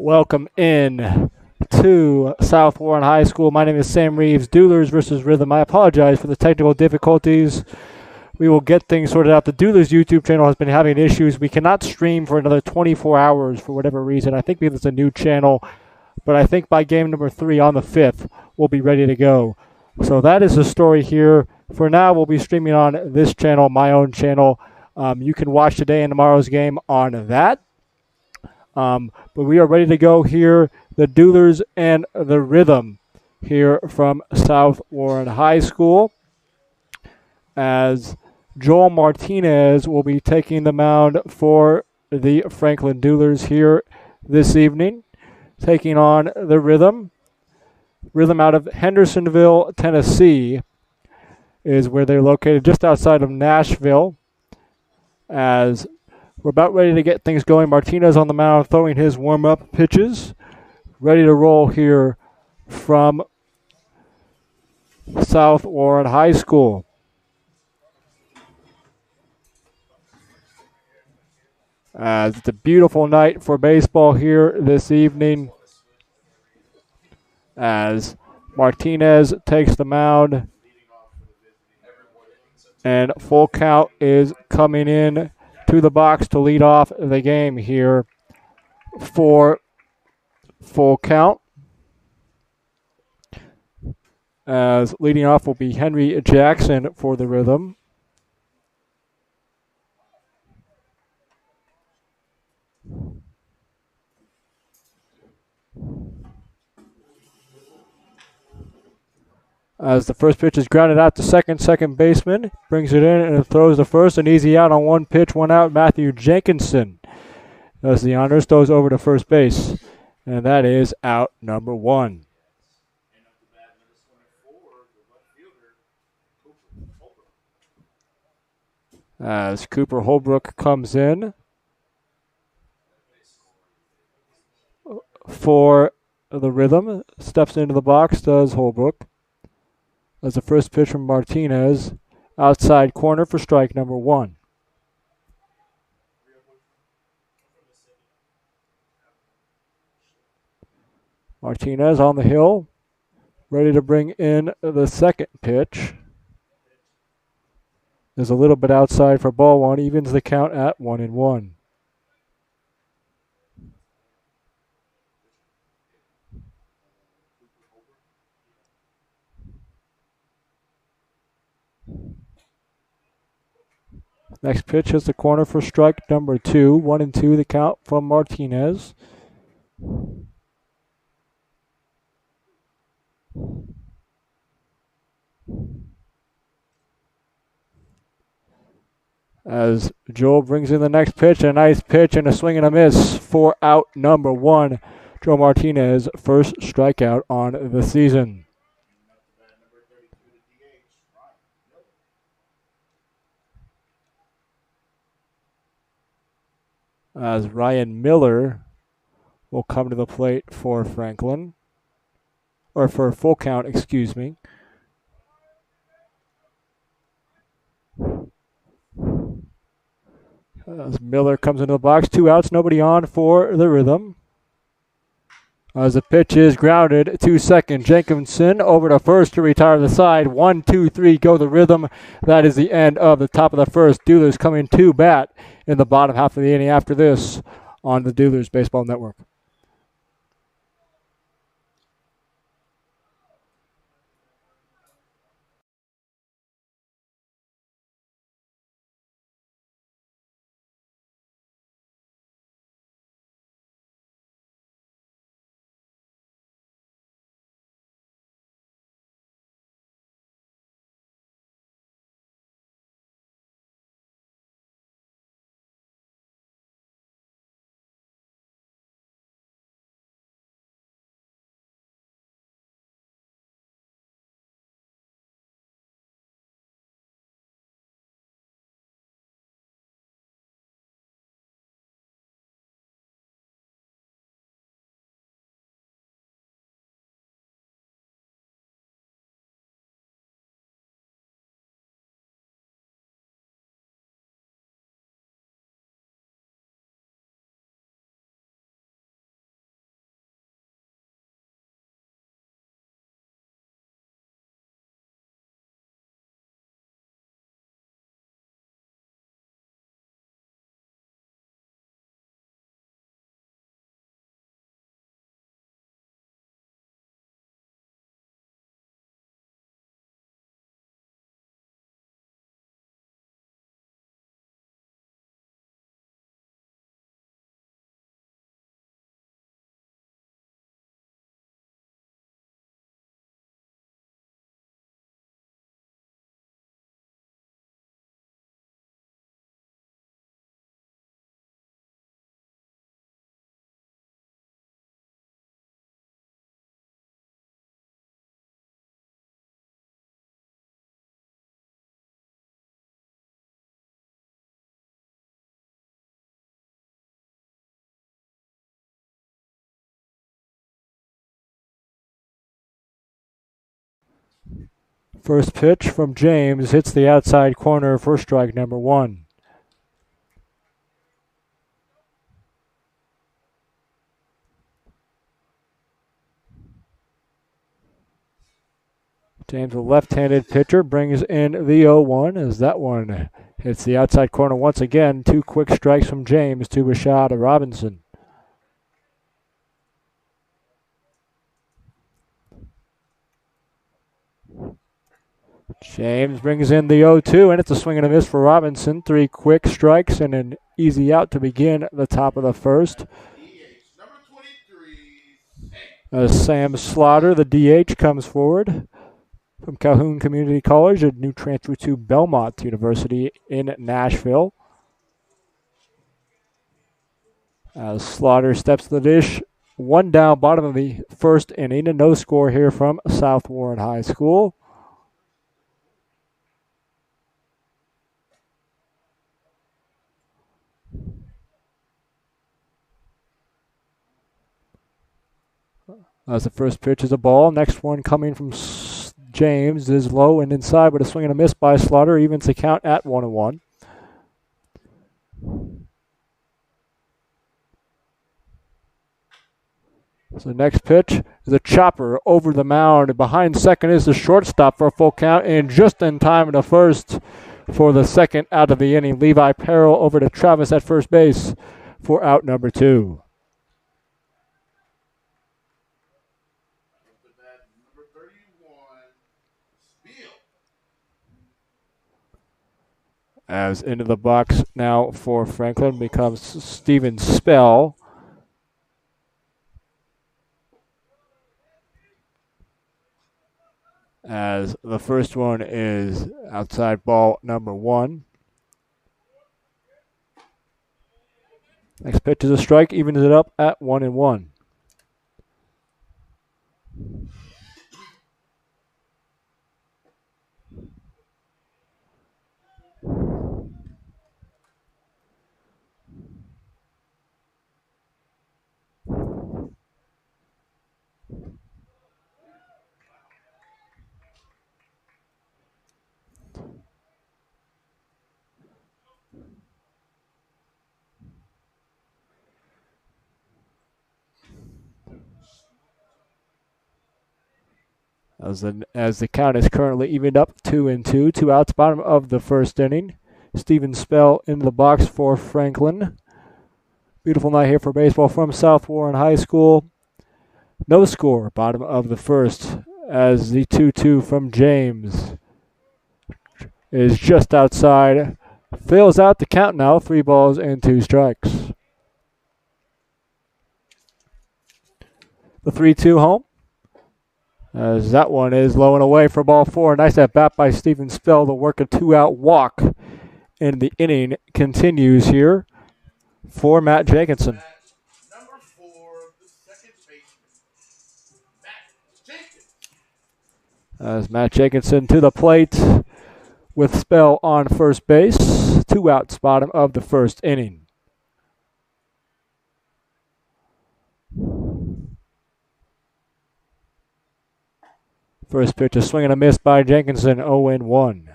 Welcome in to South Warren High School. My name is Sam Reeves. Duelers versus Rhythm. I apologize for the technical difficulties. We will get things sorted out. The Duelers YouTube channel has been having issues. We cannot stream for another 24 hours for whatever reason. I think because it's a new channel, but I think by game number 3 on the 5th, we'll be ready to go. So that is the story here. For now, we'll be streaming on this channel, my own channel. You can watch today and tomorrow's game on that. But we are ready to go here. The Duelers and the Rhythm here from South Warren High School, as Joel Martinez will be taking the mound for the Franklin Duelers here this evening, taking on the Rhythm. Rhythm out of Hendersonville, Tennessee is where they're located, just outside of Nashville. As we're about ready to get things going, Martinez on the mound throwing his warm-up pitches. Ready to roll here from South Warren High School. It's a beautiful night for baseball here this evening, as Martinez takes the mound and full count is coming in to the box to lead off the game here for full count. As leading off will be Henry Jackson for the Rhythm. As the first pitch is grounded out to second baseman brings it in and throws the first, an easy out on one pitch, one out. Matthew Jenkinson does the honors, throws over to first base, and that is out number one. As Cooper Holbrook comes in for the Rhythm, steps into the box, does Holbrook. As the first pitch from Martinez, outside corner for strike number one. Martinez on the hill, ready to bring in the second pitch. Is a little bit outside for ball one, evens the count at 1-1. Next pitch is the corner for strike number two. 1-2 the count from Martinez. As Joel brings in the next pitch, a nice pitch and a swing and a miss for out number one. Joe Martinez, first strikeout on the season. As Ryan Miller will come to the plate for Franklin, or for full count, excuse me. As Miller comes into the box, 2 outs, nobody on for the Rhythm. As the pitch is grounded to second, Jenkinson over to first to retire the side. 1, 2, 3, go the Rhythm. That is the end of the top of the first. Duelers coming to bat in the bottom half of the inning after this on the Duelers Baseball Network. First pitch from James hits the outside corner for strike number 1. James, a left-handed pitcher, brings in the 0-1 as that one hits the outside corner once again. 2 quick strikes from James, 2 a shot of Robinson. James brings in the 0-2, and it's a swing and a miss for Robinson. 3 quick strikes and an easy out to begin the top of the first. As Sam Slaughter, the DH, comes forward from Calhoun Community College, a new transfer to Belmont University in Nashville. As Slaughter steps to the dish, 1 down, bottom of the first inning, and no score here from South Warren High School. As the first pitch is a ball, next one coming from James is low and inside, but a swing and a miss by Slaughter evens the count at 1-1. So the next pitch is a chopper over the mound. Behind second is the shortstop for a full count, and just in time in the first for the second out of the inning. Levi Peril over to Travis at first base for out number 2. As into the box now for Franklin becomes Steven Spell. As the first one is outside ball number 1. Next pitch is a strike, evens it up at 1-1. As the count is currently evened up 2-2, 2 outs, bottom of the first inning. Steven Spell in the box for Franklin. Beautiful night here for baseball from South Warren High School. No score, bottom of the first, as the 2-2 from James is just outside. Fills out the count now, 3 balls and 2 strikes. The 3-2 home. As that one is low and away for ball 4. Nice at bat by Steven Spell to work a 2-out walk. And the inning continues here for Matt Jenkinson. Number 4, the second baseman, Matt Jenkins. As Matt Jenkinson to the plate with Spell on first base. 2 outs, bottom of the first inning. First pitch, a swing and a miss by Jenkinson, 0-1.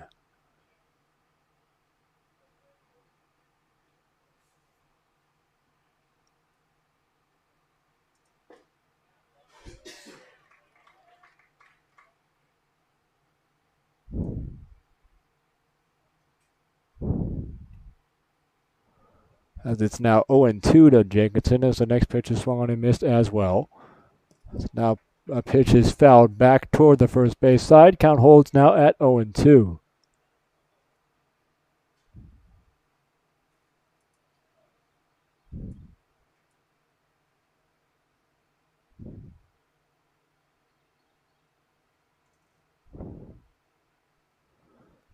As it's now 0-2 to Jenkinson, as the next pitch is swung on and missed as well. Now a pitch is fouled back toward the first base side. Count holds now at 0-2.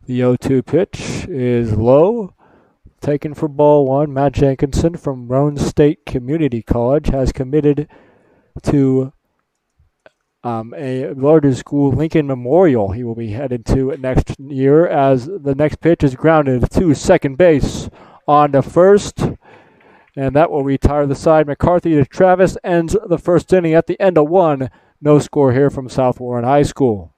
The 0-2 pitch is low. Taken for ball 1. Matt Jenkinson from Roane State Community College has committed to a larger school, Lincoln Memorial. He will be headed to next year, as the next pitch is grounded to second base on to first. And that will retire the side. McCarthy to Travis ends the first inning at the end of 1. No score here from South Warren High School.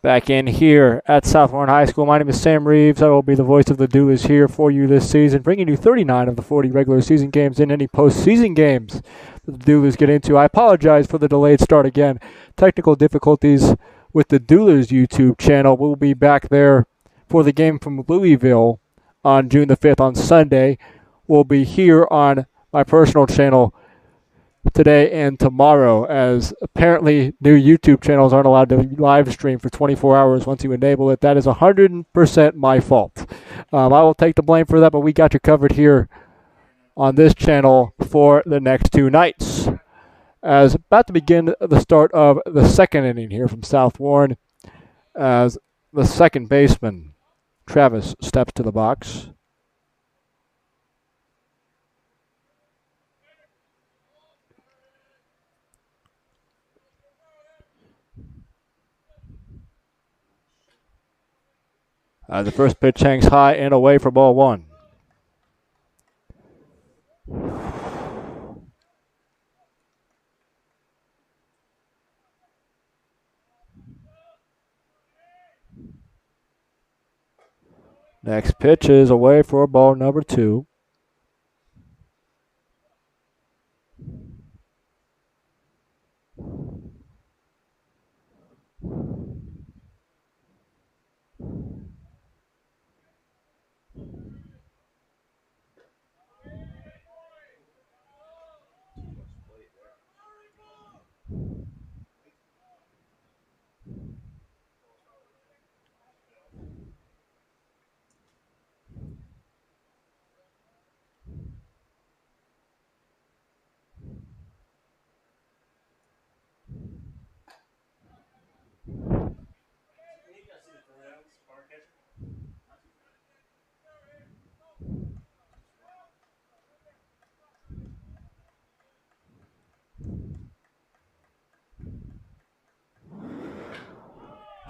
Back in here at South Warren High School. My name is Sam Reeves. I will be the voice of the Duelers here for you this season, bringing you 39 of the 40 regular season games and any postseason games that the Duelers get into. I apologize for the delayed start again. Technical difficulties with the Duelers YouTube channel. We'll be back there for the game from Louisville on June the 5th on Sunday. We'll be here on my personal channel today and tomorrow, as apparently new YouTube channels aren't allowed to live stream for 24 hours once you enable it. That is 100% my fault. I will take the blame for that, but we got you covered here on this channel for the next two nights. As about to begin the start of the second inning here from South Warren, as the second baseman, Travis, steps to the box. The first pitch hangs high and away for ball one. Next pitch is away for ball number two.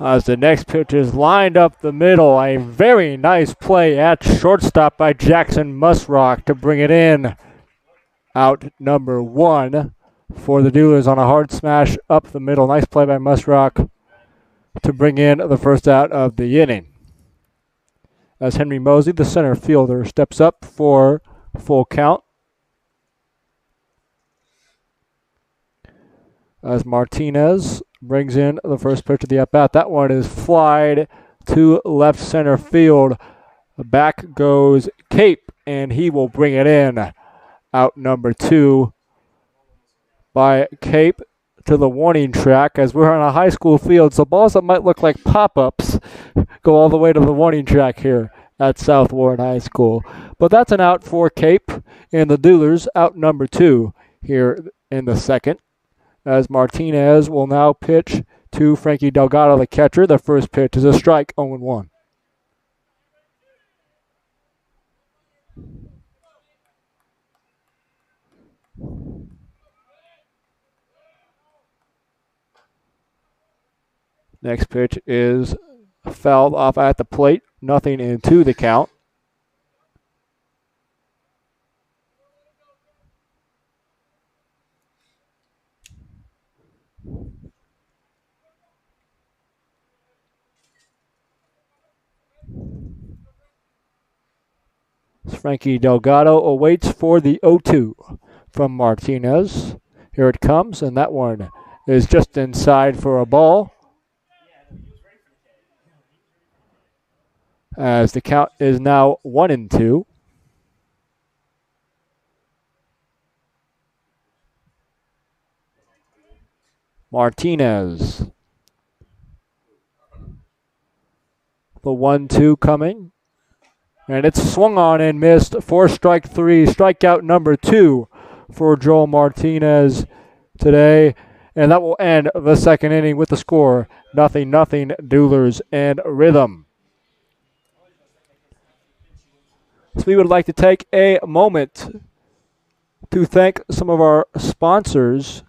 As the next pitch is lined up the middle, a very nice play at shortstop by Jackson Musrock to bring it in. Out number one for the Duelers on a hard smash up the middle. Nice play by Musrock to bring in the first out of the inning. As Henry Mosley, the center fielder, steps up for full count. As Martinez brings in the first pitch of the at-bat. That one is flied to left center field. Back goes Cape, and he will bring it in. Out number two by Cape to the warning track. As we're on a high school field, so balls that might look like pop-ups go all the way to the warning track here at South Warren High School. But that's an out for Cape, and the Duelers out number two here in the second. As Martinez will now pitch to Frankie Delgado, the catcher. The first pitch is a strike, 0-1. Next pitch is fouled off at the plate, 0-2 the count. Frankie Delgado awaits for the 0-2 from Martinez. Here it comes, and that one is just inside for a ball. As the count is now 1-2. Martinez. The 1-2 coming. And it's swung on and missed for strike three. Strikeout number two for Joel Martinez today. And that will end the second inning with the score 0-0 Duelers and Rhythm. So we would like to take a moment to thank some of our sponsors.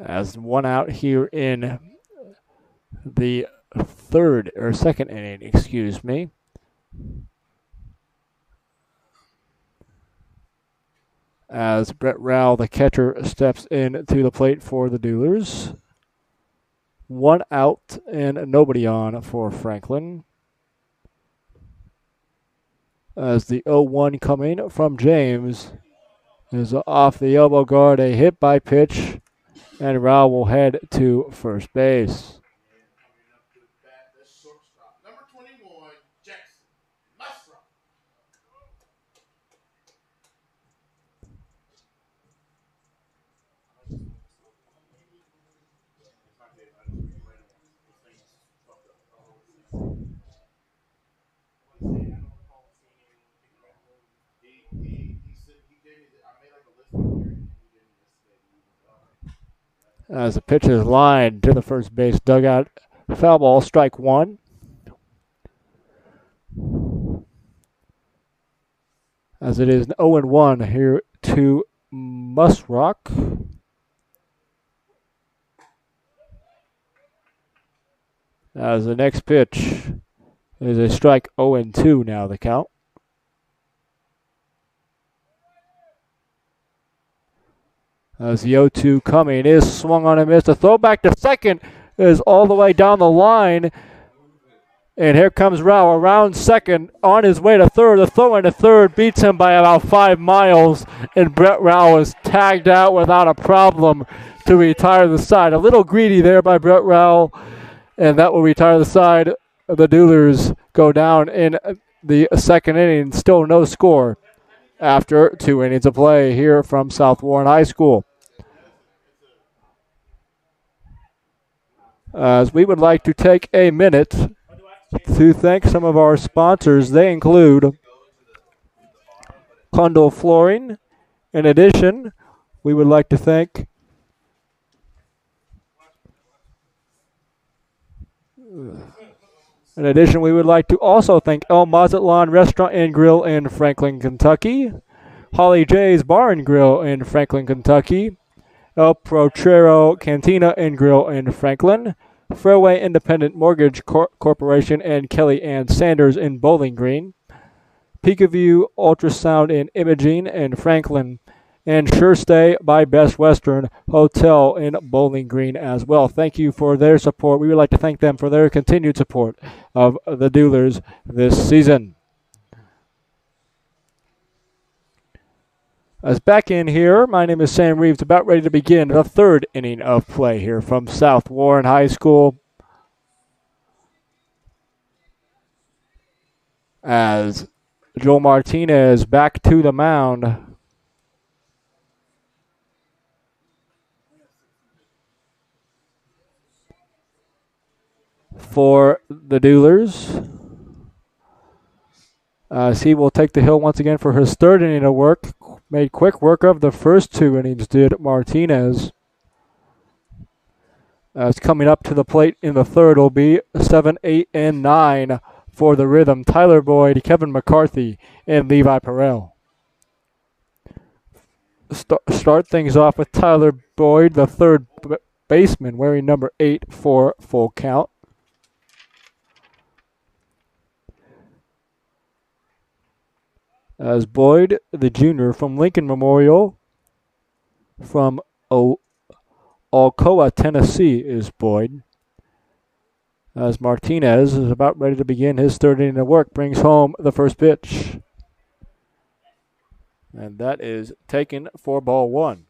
As one out here in the second inning, excuse me. As Brett Rowell, the catcher, steps in to the plate for the Duelers. One out and nobody on for Franklin. As the 0-1 coming from James is off the elbow guard, a hit by pitch, and Rowell will head to first base. Number 21, Jackson Musrock. He gave me I made like a list on here, and he gave me this. As the pitch is lined to the first base dugout, foul ball, strike one. As it is 0-1 here to Musrock. As the next pitch is a strike, 0-2 now the count. As the 0-2 coming is swung on and missed. The throw back to second is all the way down the line. And here comes Rowell around second on his way to third. The throw into third beats him by about 5 miles. And Brett Rowell is tagged out without a problem to retire the side. A little greedy there by Brett Rowell. And that will retire the side. The Duelers go down in the second inning. Still no score after 2 innings of play here from South Warren High School. As we would like to take a minute to thank some of our sponsors. They include Condell Flooring. In addition, we would like to thank also thank El Mazatlan Restaurant and Grill in Franklin, Kentucky, Holly J's Bar and Grill in Franklin, Kentucky, El Potrero Cantina and Grill in Franklin, Fairway Independent Mortgage Corporation and Kelly Ann Sanders in Bowling Green, Peekaview Ultrasound and Imaging in Franklin, and Sure Stay by Best Western Hotel in Bowling Green as well. Thank you for their support. We would like to thank them for their continued support of the Duelers this season. As back in here, my name is Sam Reeves, about ready to begin the third inning of play here from South Warren High School. As Joel Martinez back to the mound. For the Duelers. As he will take the hill once again for his third inning of work. Made quick work of the first 2 innings, did Martinez. As coming up to the plate in the third will be 7, 8, and 9 for the Rhythm. Tyler Boyd, Kevin McCarthy, and Levi Perel. Start things off with Tyler Boyd, the third baseman, wearing number 8 for full count. As Boyd, the junior from Lincoln Memorial, from Alcoa, Tennessee, is Boyd. As Martinez is about ready to begin his third inning of work, brings home the first pitch. And that is taken for ball 1.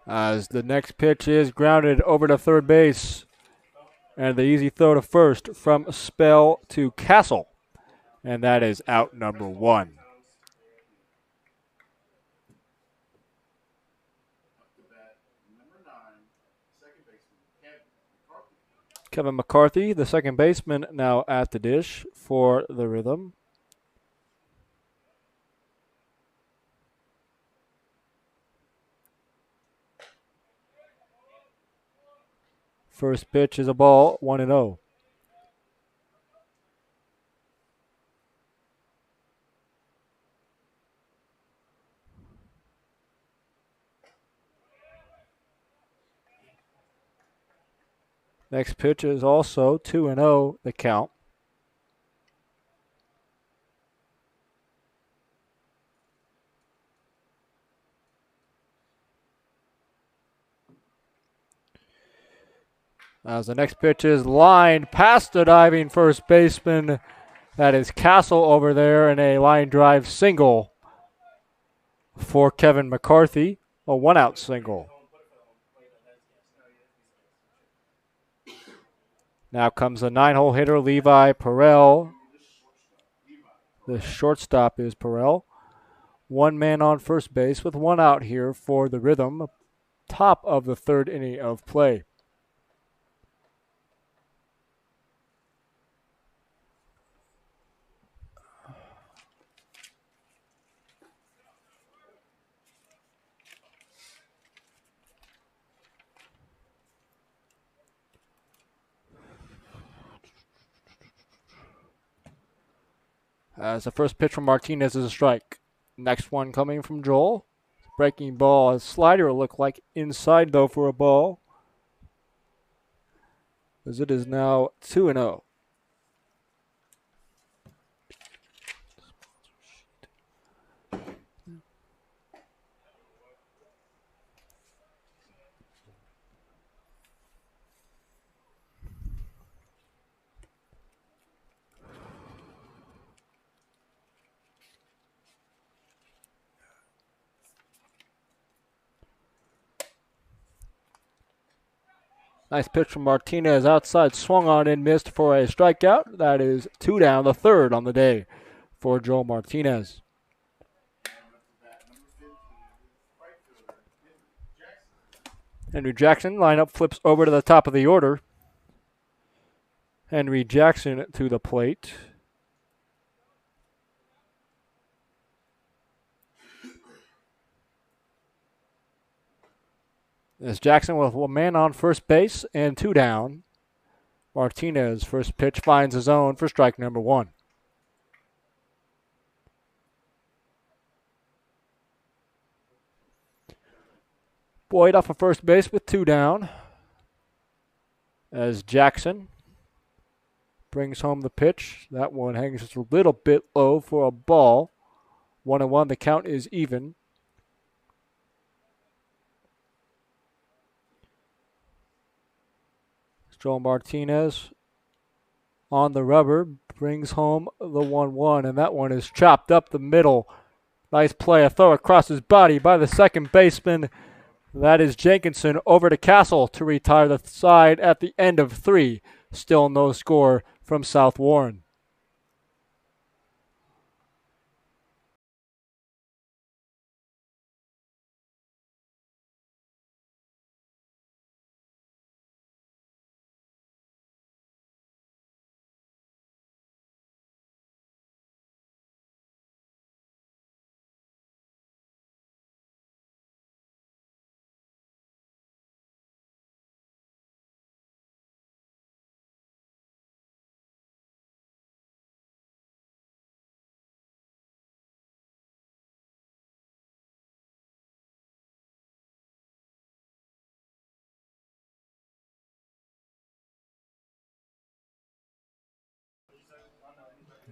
As the next pitch is grounded over to third base. And the easy throw to first from Spell to Castle. And that is out number 1. Kevin McCarthy, the second baseman, now at the dish for the Rhythm. First pitch is a ball, 1-0. Next pitch is also 2-0, the count. As the next pitch is lined past the diving first baseman. That is Castle over there in a line drive single for Kevin McCarthy, a one-out single. Now comes the 9-hole hitter, Levi Perel. The shortstop is Perel. One man on first base with one out here for the Rhythm. Top of the third inning of play. As the first pitch from Martinez is a strike. Next one coming from Joel. Breaking ball, a slider look like inside though for a ball. As it is now 2-0. Nice pitch from Martinez outside, swung on and missed for a strikeout. That is 2 down, the third on the day for Joel Martinez. Henry Jackson, lineup flips over to the top of the order. Henry Jackson to the plate. As Jackson with one man on first base and 2 down. Martinez, first pitch finds his own for strike number 1. Boyd off of first base with 2 down. As Jackson brings home the pitch. That one hangs just a little bit low for a ball. 1-1, the count is even. Joel Martinez on the rubber brings home the 1-1, and that one is chopped up the middle. Nice play, a throw across his body by the second baseman. That is Jenkinson over to Castle to retire the side at the end of 3. Still no score from South Warren.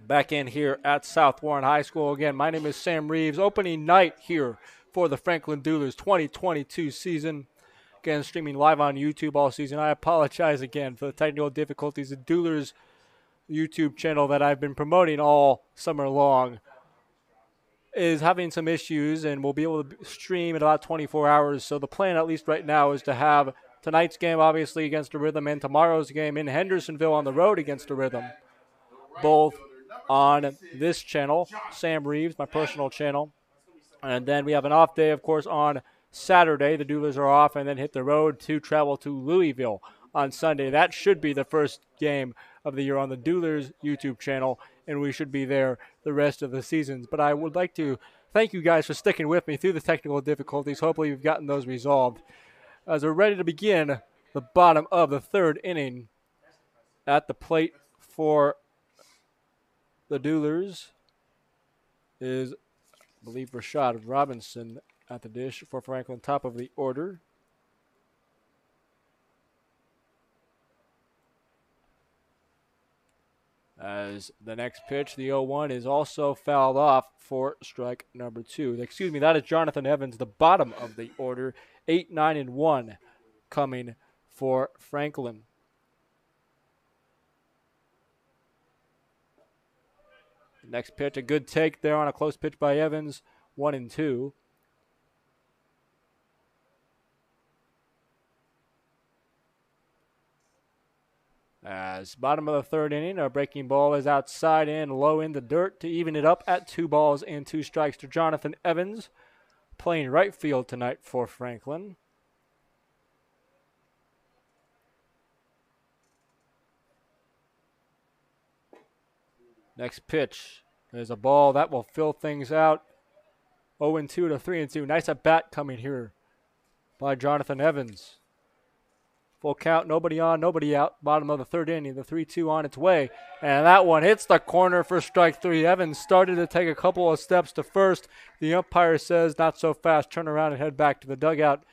Back in here at South Warren High School. Again, my name is Sam Reeves. Opening night here for the Franklin Duelers 2022 season. Again, streaming live on YouTube all season. I apologize again for the technical difficulties. The Duelers YouTube channel that I've been promoting all summer long is having some issues, and we'll be able to stream in about 24 hours. So the plan, at least right now, is to have tonight's game, obviously, against the Rhythm, and tomorrow's game in Hendersonville on the road against the Rhythm, both on this channel, Sam Reeves, my personal channel. And then we have an off day, of course, on Saturday. The Duelers are off and then hit the road to travel to Louisville on Sunday. That should be the first game of the year on the Duelers YouTube channel, and we should be there the rest of the seasons. But I would like to thank you guys for sticking with me through the technical difficulties. Hopefully you've gotten those resolved. As we're ready to begin the bottom of the third inning. At the plate for the Duelers is, I believe, Rashad Robinson at the dish for Franklin, top of the order. As the next pitch, the 0-1, is also fouled off for strike number 2. Excuse me, that is Jonathan Evans, the bottom of the order. 8, 9, and 1 coming for Franklin. Next pitch, a good take there on a close pitch by Evans. 1 and 2. As bottom of the third inning, our breaking ball is outside and low in the dirt to even it up at 2 balls and 2 strikes to Jonathan Evans, playing right field tonight for Franklin. Next pitch is a ball that will fill things out. 0-2 to 3-2. Nice at bat coming here by Jonathan Evans. Full count, nobody on, nobody out. Bottom of the third inning, the 3-2 on its way. And that one hits the corner for strike 3. Evans started to take a couple of steps to first. The umpire says, not so fast, turn around and head back to the dugout.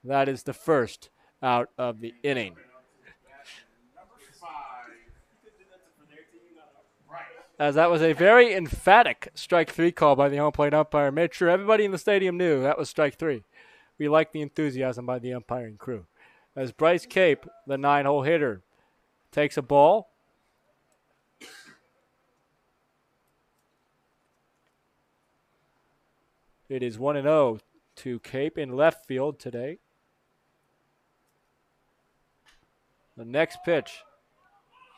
That is the first out of the inning. As that was a very emphatic strike 3 call by the home plate umpire. Made sure everybody in the stadium knew that was strike 3. We like the enthusiasm by the umpiring crew. As Bryce Cape, the 9-hole hitter, takes a ball. It is 1-0 to Cape in left field today. The next pitch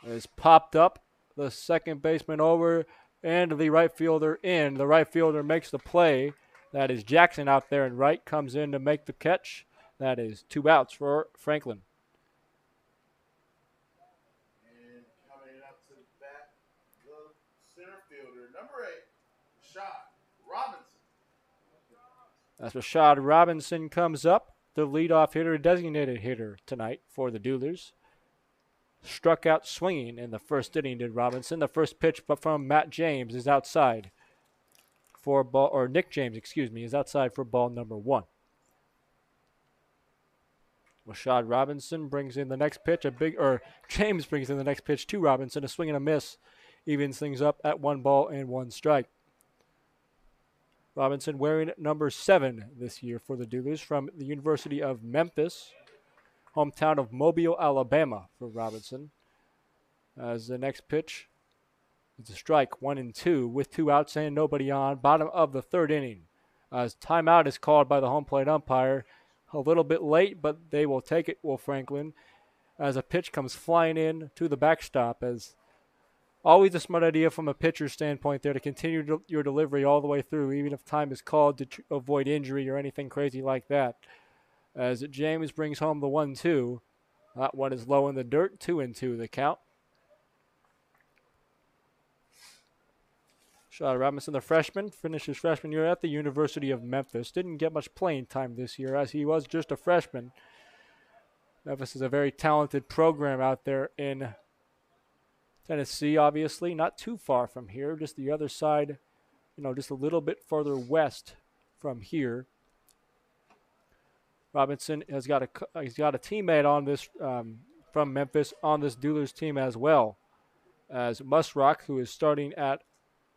is popped up. The second baseman over and the right fielder in. The right fielder makes the play. That is Jackson out there, and right comes in to make the catch. That is 2 outs for Franklin. And coming up to the bat, the center fielder, number 8, Rashad Robinson. As Rashad Robinson comes up, the leadoff hitter, designated hitter tonight for the Duelers. Struck out swinging in the first inning, did Robinson. The first pitch from Matt James is outside for ball, or Nick James, excuse me, is outside for ball number 1. Rashad Robinson brings in the next pitch, James brings in the next pitch to Robinson, a swing and a miss, evens things up at 1 ball and 1 strike. Robinson wearing number 7 this year for the Duelers from the University of Memphis, hometown of Mobile, Alabama for Robinson. As the next pitch, it's a strike, 1-2 with 2 outs and nobody on. Bottom of the third inning. As timeout is called by the home plate umpire. A little bit late, but they will take it, Will Franklin, as a pitch comes flying in to the backstop. As always a smart idea from a pitcher's standpoint there to continue your delivery all the way through, even if time is called to avoid injury or anything crazy like that. As James brings home the 1-2. That one is low in the dirt, 2-2 the count. Rashad Robinson, the freshman, finished his freshman year at the University of Memphis. Didn't get much playing time this year as he was just a freshman. Memphis is a very talented program out there in Tennessee, obviously. Not too far from here, just the other side, just a little bit further west from here. Robinson he's got a teammate on this from Memphis on this Duelers team as well, as Musrock, who is starting at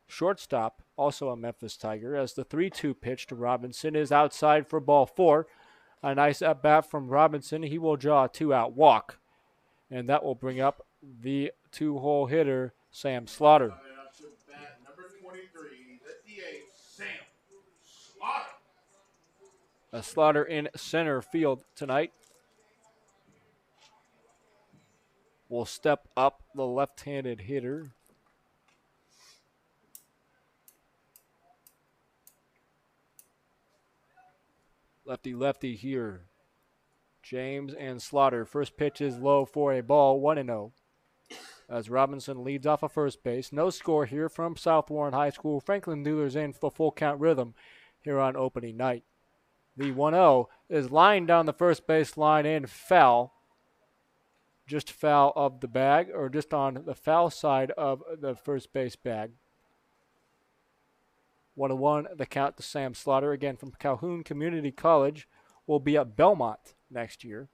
shortstop, also a Memphis Tiger, as the 3-2 pitch to Robinson is outside for ball 4. A nice at-bat from Robinson. He will draw a 2-out walk, and that will bring up the 2-hole hitter, Sam Slaughter. Coming up to bat, number 23, the DH, Sam Slaughter. A Slaughter in center field tonight. Will step up the left-handed hitter. Lefty here. James and Slaughter. First pitch is low for a ball, 1-0. As Robinson leads off of first base. No score here from South Warren High School. Franklin Duelers in the full count rhythm here on opening night. The 1-0 is lined down the first base line and foul. just foul of the bag, or just on the foul side of the first base bag. 1-1, the count to Sam Slaughter, again from Calhoun Community College, will be at Belmont next year.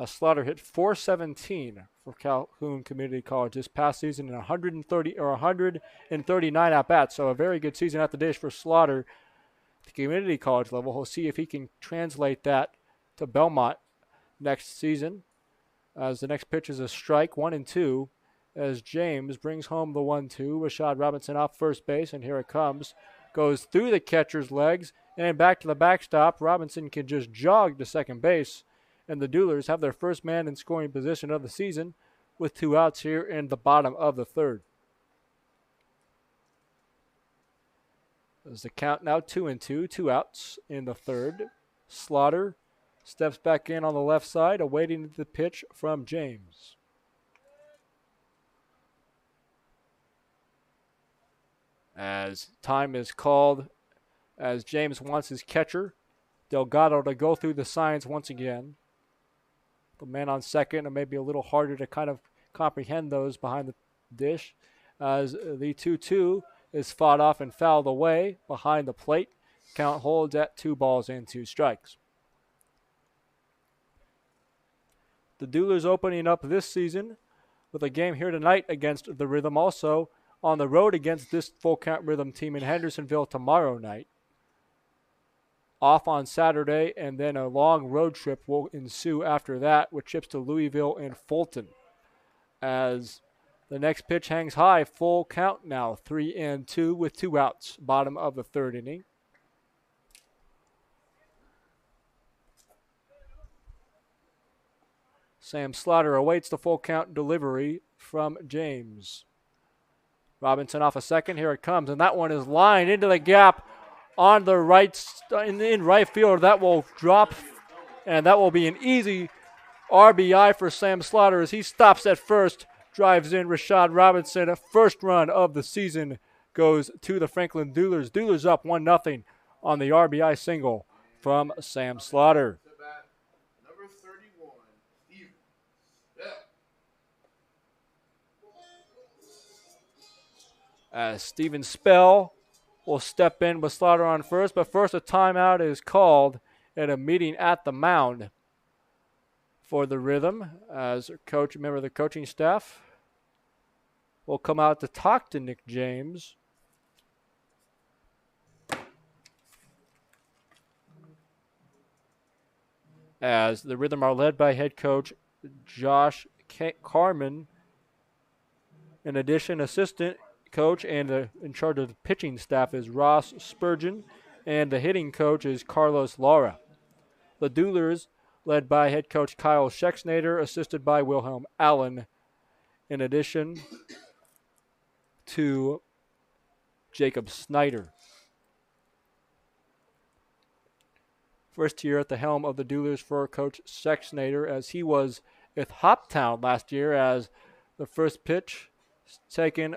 Slaughter hit .417 for Calhoun Community College this past season in 139 at bats. So a very good season at the dish for Slaughter at the community college level. We'll see if he can translate that to Belmont next season. As the next pitch is a strike, 1-2. As James brings home the 1-2. Rashad Robinson off first base, and here it comes. Goes through the catcher's legs and back to the backstop. Robinson can just jog to second base. And the Duelers have their first man in scoring position of the season with 2 outs here in the bottom of the third. As the count now 2-2, 2 outs in the third. Slaughter steps back in on the left side, awaiting the pitch from James. As time is called, as James wants his catcher, Delgado, to go through the signs once again. The man on second, and maybe a little harder to kind of comprehend those behind the dish, as the 2-2 is fought off and fouled away behind the plate. Count holds at 2-2. The Duelers opening up this season with a game here tonight against the Rhythm, also on the road against this full count Rhythm team in Hendersonville tomorrow night. Off on Saturday, and then a long road trip will ensue after that with trips to Louisville and Fulton. As the next pitch hangs high, full count now, 3-2 with 2 outs, bottom of the third inning. Sam Slaughter awaits the full count delivery from James. Robinson off a second, here it comes, and that one is lined into the gap on the right, in right field. That will drop, and that will be an easy RBI for Sam Slaughter as he stops at first, drives in Rashad Robinson. A first run of the season goes to the Franklin Duelers. Duelers up 1-0 on the RBI single from Sam Slaughter. Number 31, Steven Spell. As Steven Spell will step in with Slaughter on first, but first a timeout is called at a meeting at the mound for the Rhythm, as a member of the coaching staff will come out to talk to Nick James. As the Rhythm are led by head coach Josh Carmen. In addition, assistant coach and in charge of the pitching staff is Ross Spurgeon, and the hitting coach is Carlos Lara. The Duelers, led by head coach Kyle Schexnader, assisted by Wilhelm Allen, in addition to Jacob Snyder. First year at the helm of the Duelers for Coach Schexnader, as he was with Hoptown last year, as the first pitch taken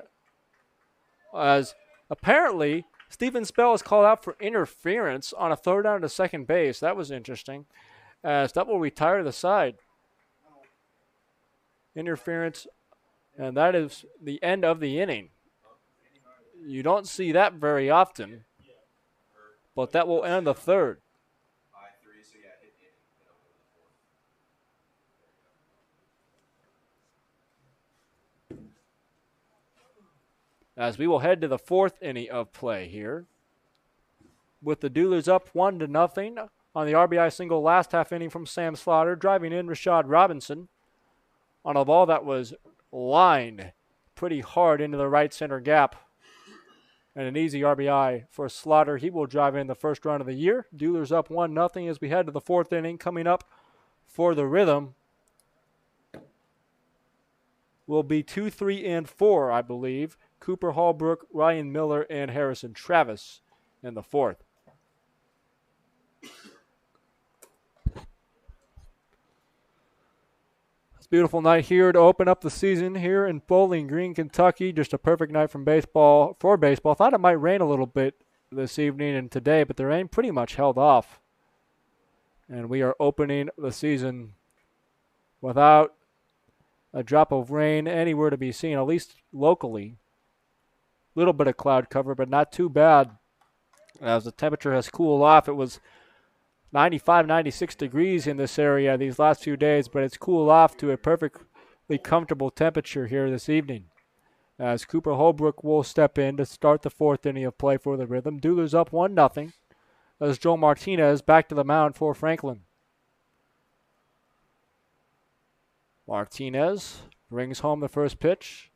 as apparently Steven Spell is called out for interference on a throw down to second base. That was interesting, as that will retire the side. Interference, and that is the end of the inning. You don't see that very often, but that will end the third. As we will head to the fourth inning of play here, with the Duelers up 1-0 on the RBI single last half inning from Sam Slaughter, driving in Rashad Robinson on a ball that was lined pretty hard into the right center gap. And an easy RBI for Slaughter. He will drive in the first run of the year. Duelers up 1-0 as we head to the fourth inning. Coming up for the Rhythm will be 2, 3, and 4, I believe. Cooper Hallbrook, Ryan Miller, and Harrison Travis in the fourth. It's a beautiful night here to open up the season here in Bowling Green, Kentucky. Just a perfect night for baseball. Thought it might rain a little bit this evening and today, but the rain pretty much held off. And we are opening the season without a drop of rain anywhere to be seen, at least locally. A little bit of cloud cover, but not too bad. As the temperature has cooled off, it was 95, 96 degrees in this area these last few days, but it's cooled off to a perfectly comfortable temperature here this evening. As Cooper Holbrook will step in to start the fourth inning of play for the Rhythm. Duelers up 1-0 as Joel Martinez back to the mound for Franklin. Martinez brings home the first pitch,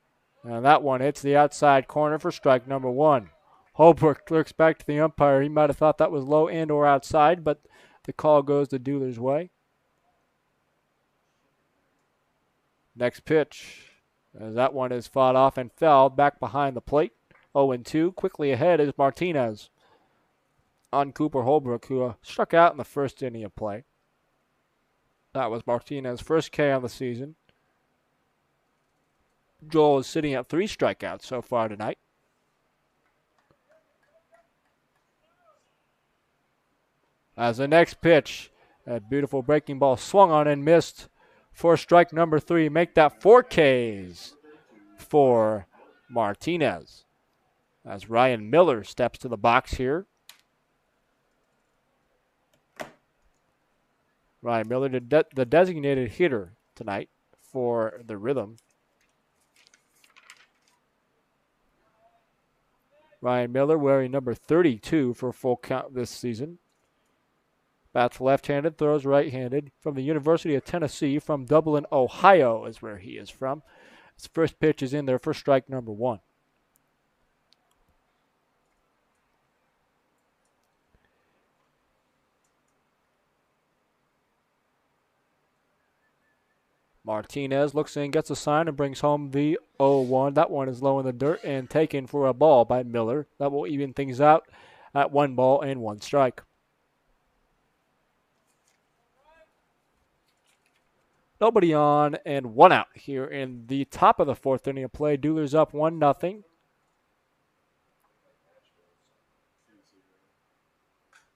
and that one hits the outside corner for strike number one. Holbrook looks back to the umpire. He might have thought that was low and or outside, but the call goes the Duelers' way. Next pitch, as that one is fought off and fouled back behind the plate. 0-2. Quickly ahead is Martinez on Cooper Holbrook, who struck out in the first inning of play. That was Martinez's first K on the season. Joel is sitting at 3 strikeouts so far tonight. As the next pitch, that beautiful breaking ball swung on and missed for strike number 3. Make that 4 Ks for Martinez. As Ryan Miller steps to the box here. Ryan Miller, the designated hitter tonight for the Rhythm. Ryan Miller wearing number 32 for full count this season. Bats left-handed, throws right-handed. From the University of Tennessee, from Dublin, Ohio is where he is from. His first pitch is in there for strike number 1. Martinez looks in, gets a sign, and brings home the 0-1. That one is low in the dirt and taken for a ball by Miller. That will even things out at 1 ball and 1 strike. Nobody on and 1 out here in the top of the 4th inning of play. Duelers up 1-0.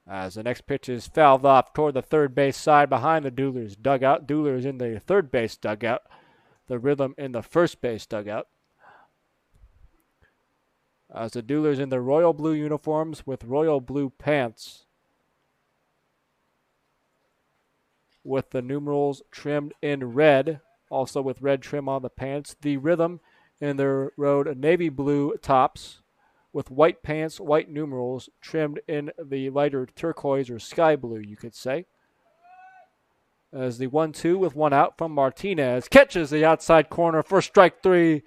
As the next pitch is fouled off toward the third base side behind the Duelers dugout. Duelers in the third base dugout. The Rhythm in the first base dugout. As the Duelers in their royal blue uniforms with royal blue pants, with the numerals trimmed in red, also with red trim on the pants. The Rhythm in their road navy blue tops with white pants, white numerals trimmed in the lighter turquoise or sky blue, you could say. As the 1-2 with 1 out from Martinez catches the outside corner for strike 3,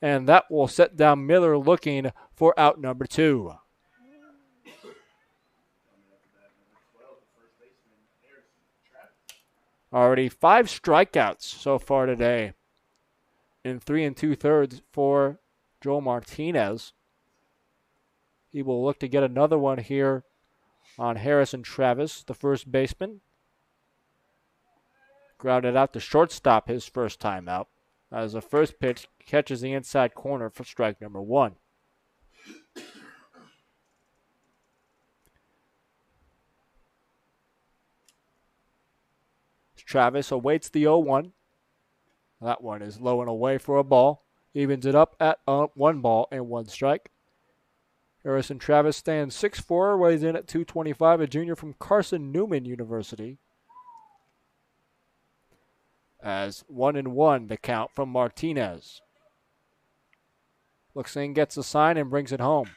and that will set down Miller looking for out number 2. Already 5 strikeouts so far today in 3 2/3 for Joel Martinez. He will look to get another one here on Harrison Travis, the first baseman. Grounded out to shortstop his first time out, as the first pitch catches the inside corner for strike number 1. Travis awaits the 0-1. That one is low and away for a ball. Evens it up at 1 ball and 1 strike. Harrison Travis stands 6'4", weighs in at 225, a junior from Carson Newman University. As 1-1 the count from Martinez. Looks in, gets a sign, and brings it home.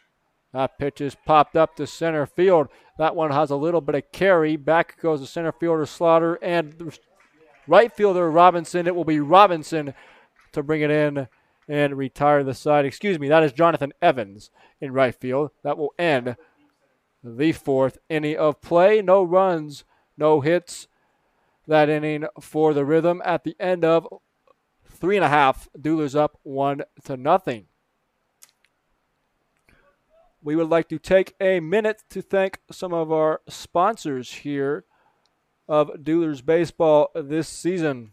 That pitch is popped up to center field. That one has a little bit of carry. Back goes the center fielder Slaughter and right fielder Robinson. It will be Robinson to bring it in and retire the side. Excuse me, that is Jonathan Evans in right field. That will end the 4th inning of play. No runs, no hits that inning for the Rhythm. At the end of 3.5, Duelers up 1-0. We would like to take a minute to thank some of our sponsors here of Duelers Baseball this season.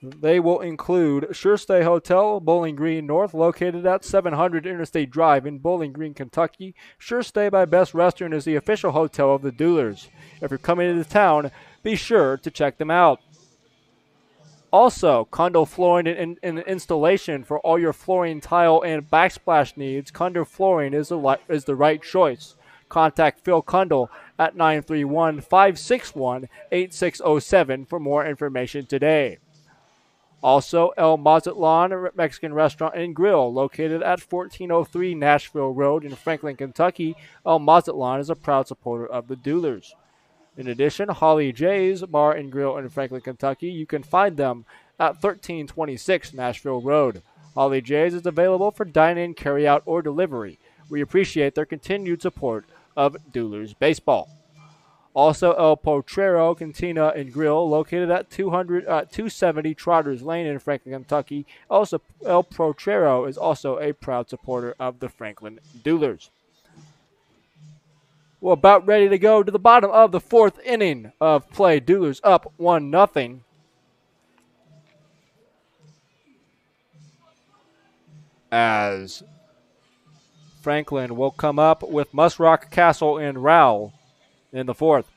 They will include Sure Stay Hotel, Bowling Green North, located at 700 Interstate Drive in Bowling Green, Kentucky. Sure Stay by Best Western is the official hotel of the Duelers. If you're coming into town, be sure to check them out. Also, Condo Flooring and installation for all your flooring, tile, and backsplash needs. Condo Flooring is the right choice. Contact Phil Kundle at 931-561-8607 for more information today. Also, El Mazatlan Mexican Restaurant and Grill, located at 1403 Nashville Road in Franklin, Kentucky. El Mazatlan is a proud supporter of the Duelers. In addition, Holly J's Bar and Grill in Franklin, Kentucky. You can find them at 1326 Nashville Road. Holly J's is available for dine-in, carry-out, or delivery. We appreciate their continued support of Duelers Baseball. Also, El Potrero Cantina and Grill, located at 270 Trotters Lane in Franklin, Kentucky. Also, El Potrero is also a proud supporter of the Franklin Duelers. We're about ready to go to the bottom of the fourth inning of play. Duelers up 1-0. As Franklin will come up with Musrock, Castle, and Rowell in the fourth.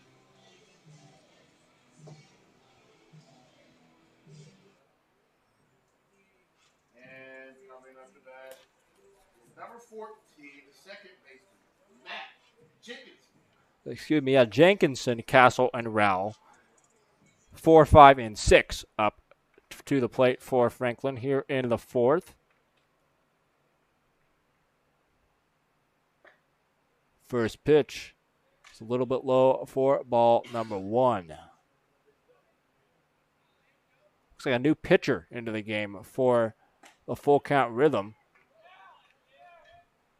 And coming up to bat, number 14, the second baseman, Matt Jenkinson. Jenkinson, Castle, and Rowell. 4, 5, and 6 up to the plate for Franklin here in the fourth. First pitch is a little bit low for ball number 1. Looks like a new pitcher into the game for the full count rhythm.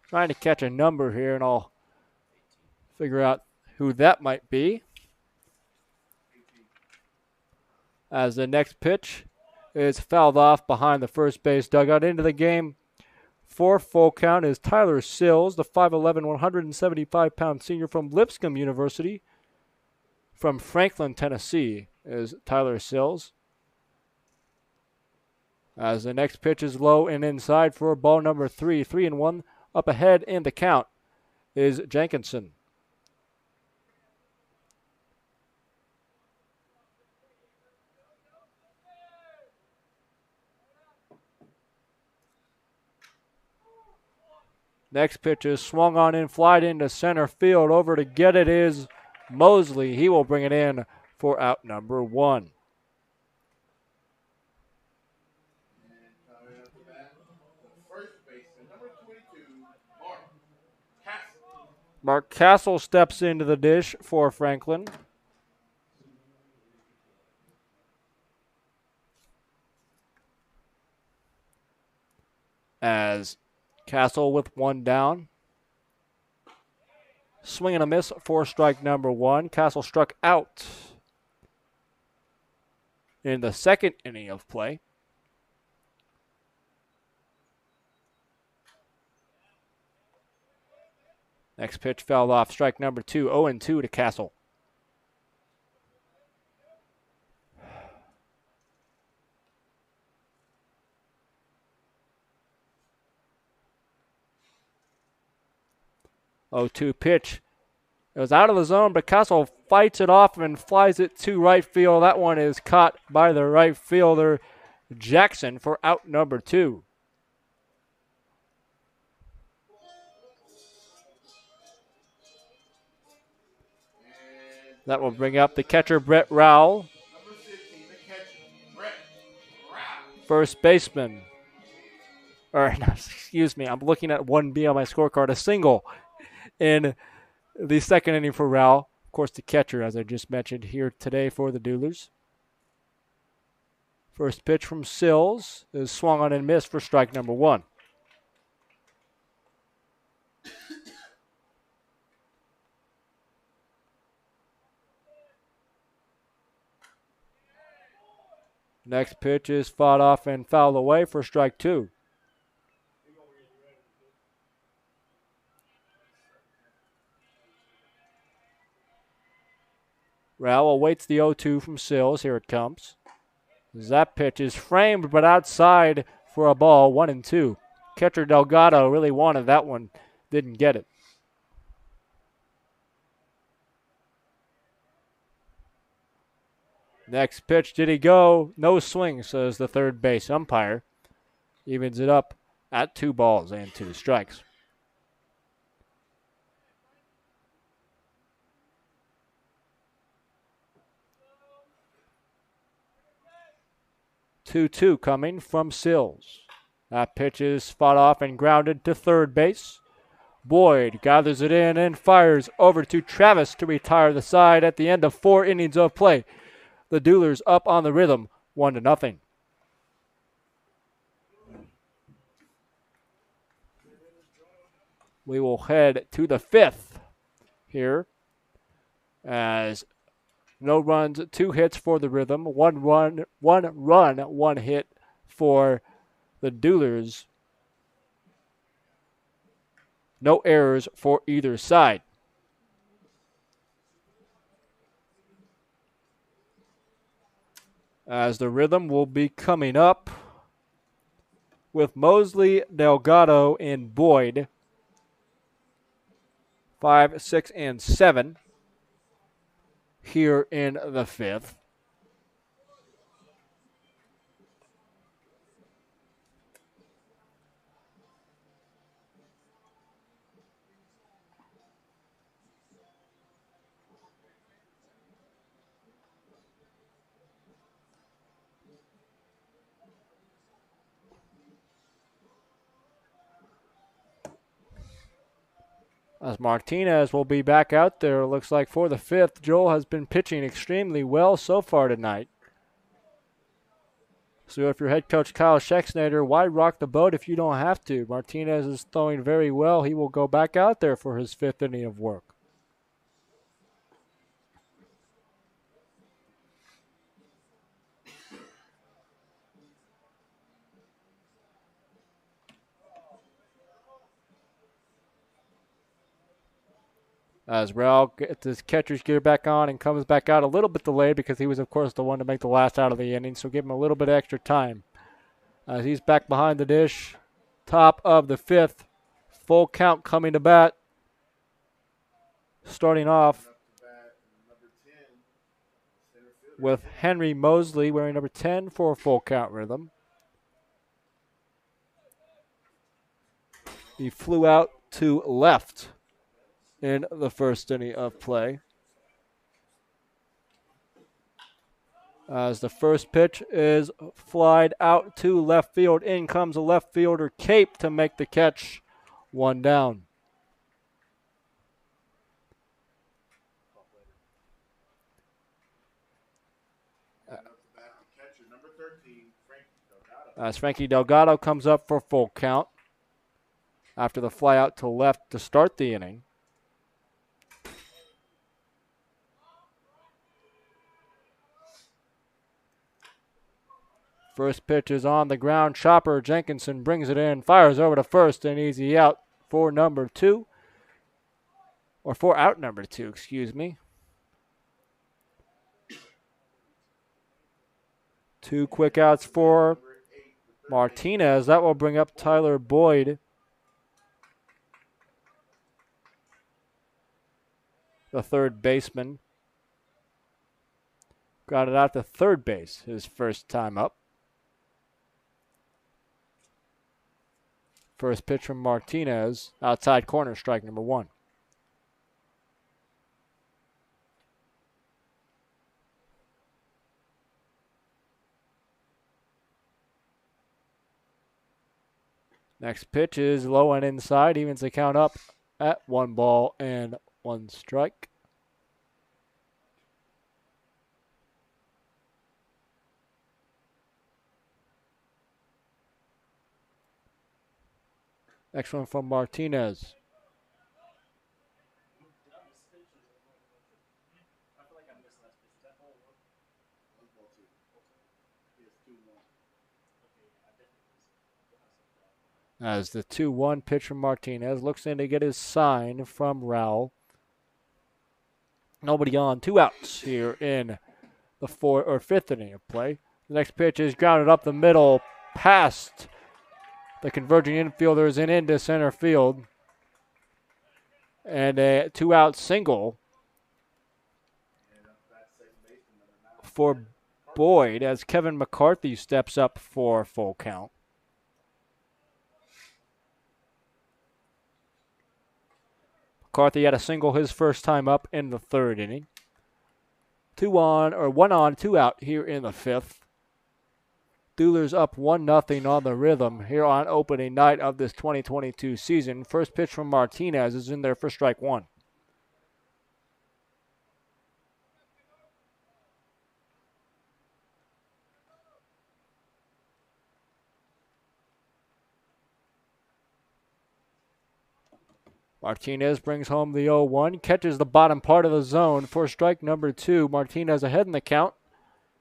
Trying to catch a number here, and I'll figure out who that might be. As the next pitch is fouled off behind the first base dugout. Into the game for full count is Tyler Sills, the 5'11", 175-pound senior from Lipscomb University. From Franklin, Tennessee is Tyler Sills. As the next pitch is low and inside for ball number 3. 3-1 up ahead in the count is Jenkinson. Next pitch is swung on in, flied into center field. Over to get it is Mosley. He will bring it in for out number 1. And coming up to bat, the first baseman, number 22, Mark Castle. Mark Castle steps into the dish for Franklin. As Castle with 1 down. Swing and a miss for strike number 1. Castle struck out in the second inning of play. Next pitch fouled off. Strike number 2. 0-2 to Castle. Oh, 2 pitch. It was out of the zone, but Castle fights it off and flies it to right field. That one is caught by the right fielder, Jackson, for out number 2. That will bring up the catcher, Brett Rowell. Number 15, the catcher, Brett Rowell. First baseman. Excuse me, I'm looking at 1B on my scorecard. A single in the second inning for Rowell. Of course, the catcher, as I just mentioned, here today for the Duelers. First pitch from Sills is swung on and missed for strike number 1. Next pitch is fought off and fouled away for strike 2. Rowell awaits the 0-2 from Sills. Here it comes. That pitch is framed but outside for a ball, 1-2. Catcher Delgado really wanted that one, didn't get it. Next pitch, did he go? No swing, says the third base umpire. Evens it up at 2 balls and 2 strikes. Two coming from Sills. That pitch is fought off and grounded to third base. Boyd gathers it in and fires over to Travis to retire the side at the end of 4 innings of play. The Duelers up on the rhythm, 1-0. We will head to the 5th here as no runs, 2 hits for the rhythm, one run, 1 hit for the Duelers. No errors for either side. As the rhythm will be coming up with Mosley, Delgado, and Boyd. 5, 6, and 7 here in the 5th. As Martinez will be back out there, it looks like for the 5th. Joel has been pitching extremely well so far tonight. So if you're head coach Kyle Schexnayder, why rock the boat if you don't have to? Martinez is throwing very well. He will go back out there for his 5th inning of work. As Raul gets his catcher's gear back on and comes back out a little bit delayed because he was, of course, the one to make the last out of the inning, so give him a little bit of extra time. As he's back behind the dish, top of the 5th, full count coming to bat. Starting off with Henry Mosley wearing number 10 for a full count rhythm. He flew out to left in the first inning of play. As the first pitch is flied out to left field. In comes a left fielder, Cape, to make the catch. 1 down. As Frankie Delgado comes up for full count after the fly out to left to start the inning. First pitch is on the ground. Chopper Jenkinson brings it in, fires over to first, and easy out for number 2. Or for out number 2, excuse me. 2 quick outs for Martinez. That will bring up Tyler Boyd, the third baseman. Got it out to third base his first time up. First pitch from Martinez, outside corner, strike number 1. Next pitch is low and inside, evens the count up at 1 ball and 1 strike. Next one from Martinez. As the 2-1 pitch from Martinez looks in to get his sign from Raul. Nobody on, 2 outs here in the 4th or 5th inning of play. The next pitch is grounded up the middle, past the converging infielders and into center field. And a 2-out single for Boyd as Kevin McCarthy steps up for full count. McCarthy had a single his first time up in the third inning. 1 on, 2 out here in the fifth. Duelers up 1-0 on the rhythm here on opening night of this 2022 season. First pitch from Martinez is in there for strike one. Martinez brings home the 0-1, catches the bottom part of the zone for strike number 2. Martinez ahead in the count.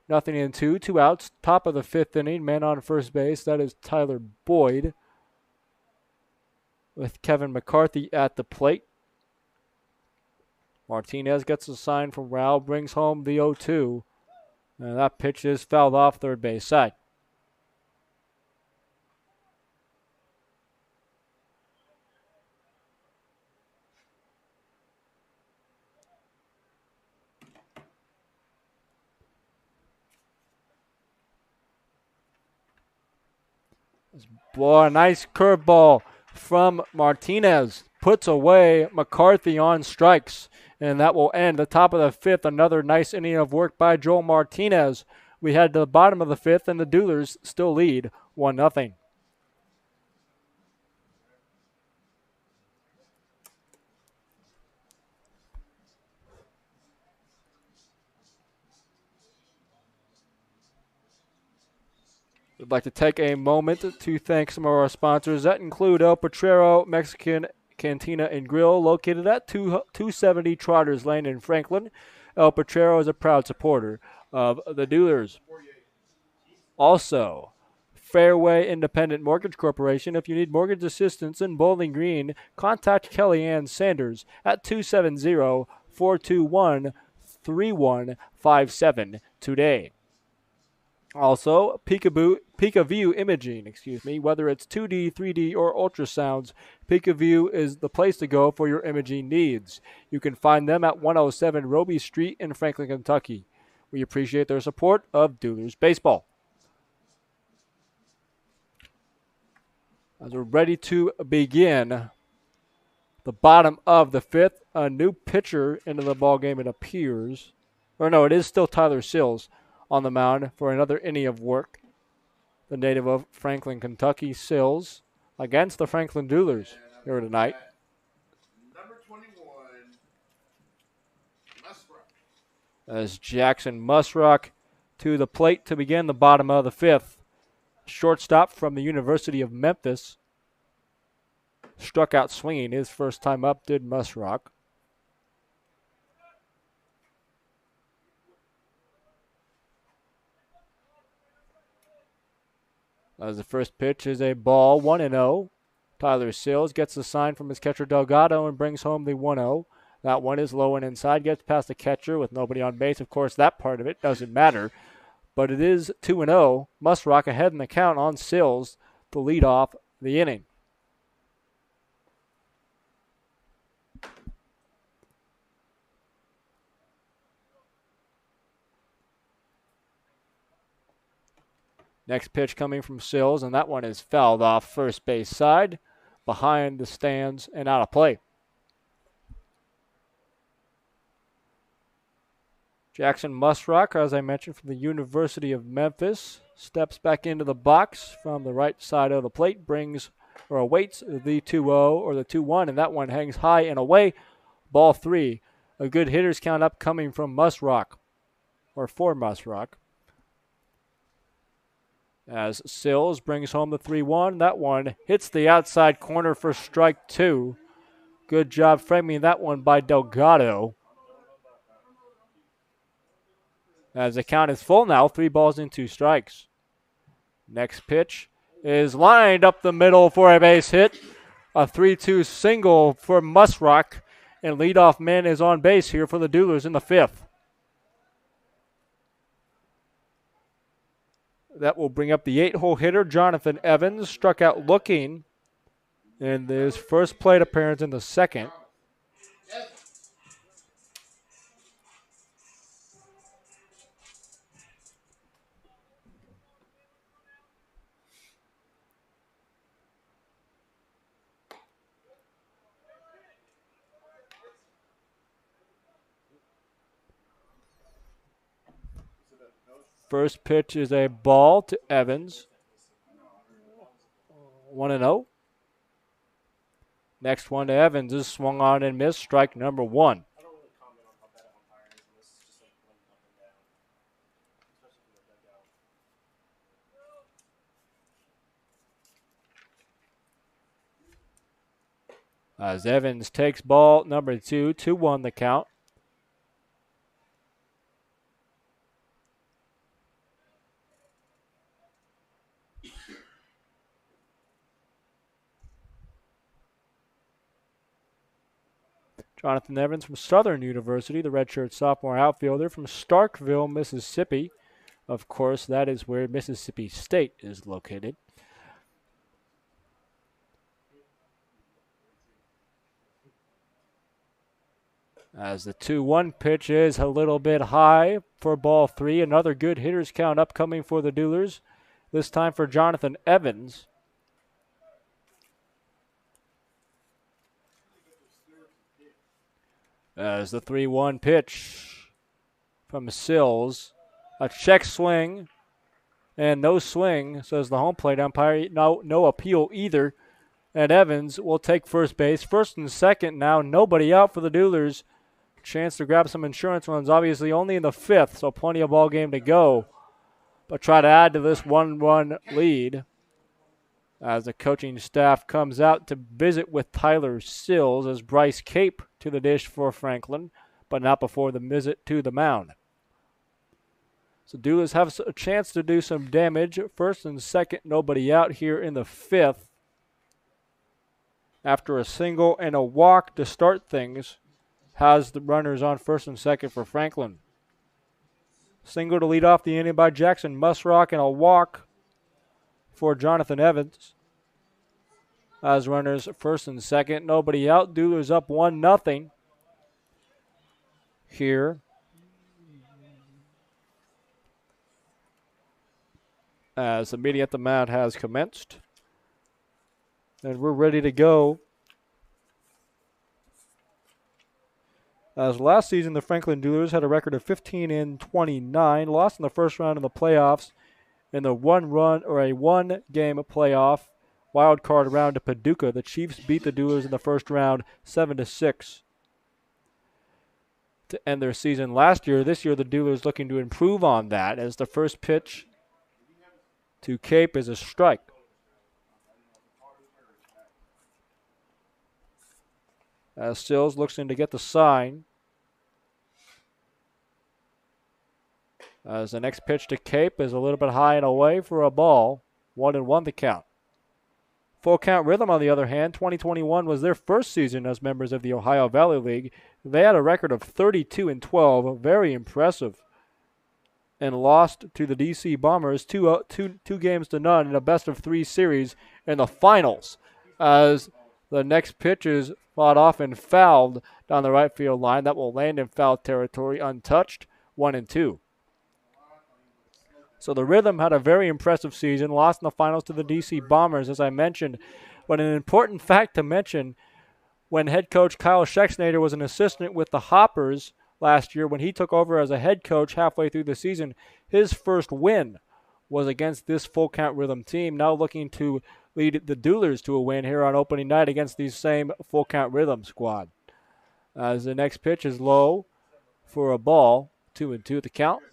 0-2, 2 outs, top of the fifth inning, man on first base. That is Tyler Boyd with Kevin McCarthy at the plate. Martinez gets a sign from Rao, brings home the 0-2, and that pitch is fouled off third base side. Boy, nice curveball from Martinez. Puts away McCarthy on strikes. And that will end the top of the fifth. Another nice inning of work by Joel Martinez. We head to the bottom of the fifth, and the Duelers still lead 1-0. We'd like to take a moment to thank some of our sponsors. That include El Potrero Mexican Cantina and Grill, located at 270 Trotters Lane in Franklin. El Potrero is a proud supporter of the Duelers. Also, Fairway Independent Mortgage Corporation. If you need mortgage assistance in Bowling Green, contact Kelly Ann Sanders at 270-421-3157 today. Also, PeekaView Imaging, whether it's 2D, 3D, or ultrasounds, PeekaView is the place to go for your imaging needs. You can find them at 107 Roby Street in Franklin, Kentucky. We appreciate their support of Duelers Baseball. As we're ready to begin the bottom of the fifth, a new pitcher into the ballgame, it appears. Or no, it is still Tyler Sills on the mound for another inning of work. The native of Franklin, Kentucky, Sills, against the Franklin Duelers here tonight. Number 21, Musrock. As Jackson Musrock to the plate to begin the bottom of the fifth. Shortstop from the University of Memphis. Struck out swinging his first time up, did Musrock. As the first pitch is a ball, 1-0. Tyler Sills gets the sign from his catcher Delgado and brings home the 1-0. That one is low and inside, gets past the catcher with nobody on base. Of course, that part of it doesn't matter. But it is 2-0. Musrock ahead in the count on Sills to lead off the inning. Next pitch coming from Sills, and that one is fouled off first base side, behind the stands and out of play. Jackson Musrock, as I mentioned, from the University of Memphis, steps back into the box from the right side of the plate, awaits the 2-0 or the 2-1, and that one hangs high and away. Ball 3. A good hitter's count up coming from Musrock, or for Musrock. As Sills brings home the 3-1. That one hits the outside corner for strike 2. Good job framing that one by Delgado. As the count is full now, 3 balls and 2 strikes. Next pitch is lined up the middle for a base hit. A 3-2 single for Musrock. And leadoff man is on base here for the Duelers in the fifth. That will bring up the 8-hole hitter, Jonathan Evans. Struck out looking in his first plate appearance in the second. First pitch is a ball to Evans. 1-0. Next one to Evans is swung on and missed. Strike number one. As Evans takes ball number two, 2-1 the count. Jonathan Evans from Southern University, the redshirt sophomore outfielder from Starkville, Mississippi. Of course, that is where Mississippi State is located. As the 2-1 pitch is a little bit high for ball three. Another good hitters count upcoming for the Duelers. This time for Jonathan Evans. As the 3-1 pitch from Sills. A check swing and no swing, says the home plate umpire. No appeal either. And Evans will take first base. First and second now. Nobody out for the Duelers. Chance to grab some insurance runs, obviously only in the fifth, so plenty of ball game to go. But try to add to this 1-1 lead as the coaching staff comes out to visit with Tyler Sills as Bryce Cape to the dish for Franklin, but not before the visit to the mound. So Duelers have a chance to do some damage. First and second, nobody out here in the fifth. After a single and a walk to start things, has the runners on first and second for Franklin. Single to lead off the inning by Jackson Musrock and a walk for Jonathan Evans. As runners first and second, nobody out. Duelers up 1-0 here. As the meeting at the mound has commenced. And we're ready to go. As last season, the Franklin Duelers had a record of 15-29, lost in the first round of the playoffs in the one-game playoff wild card round to Paducah. The Chiefs beat the Duelers in the first round 7-6 to end their season last year. This year, the Duelers looking to improve on that as the first pitch to Cape is a strike. As Sills looks in to get the sign. As the next pitch to Cape is a little bit high and away for a ball. 1-1 the count. Full Count Rhythm, on the other hand, 2021 was their first season as members of the Ohio Valley League. They had a record of 32-12, very impressive, and lost to the DC Bombers two games to none in a best-of-3 series in the finals. As the next pitch is fought off and fouled down the right field line. That will land in foul territory untouched, 1-2. So the Rhythm had a very impressive season, lost in the finals to the DC Bombers, as I mentioned. But an important fact to mention, when head coach Kyle Schexnader was an assistant with the Hoppers last year, when he took over as a head coach halfway through the season, his first win was against this Full Count Rhythm team, now looking to lead the Duelers to a win here on opening night against these same Full Count Rhythm squad. As the next pitch is low for a ball, 2-2 at the count.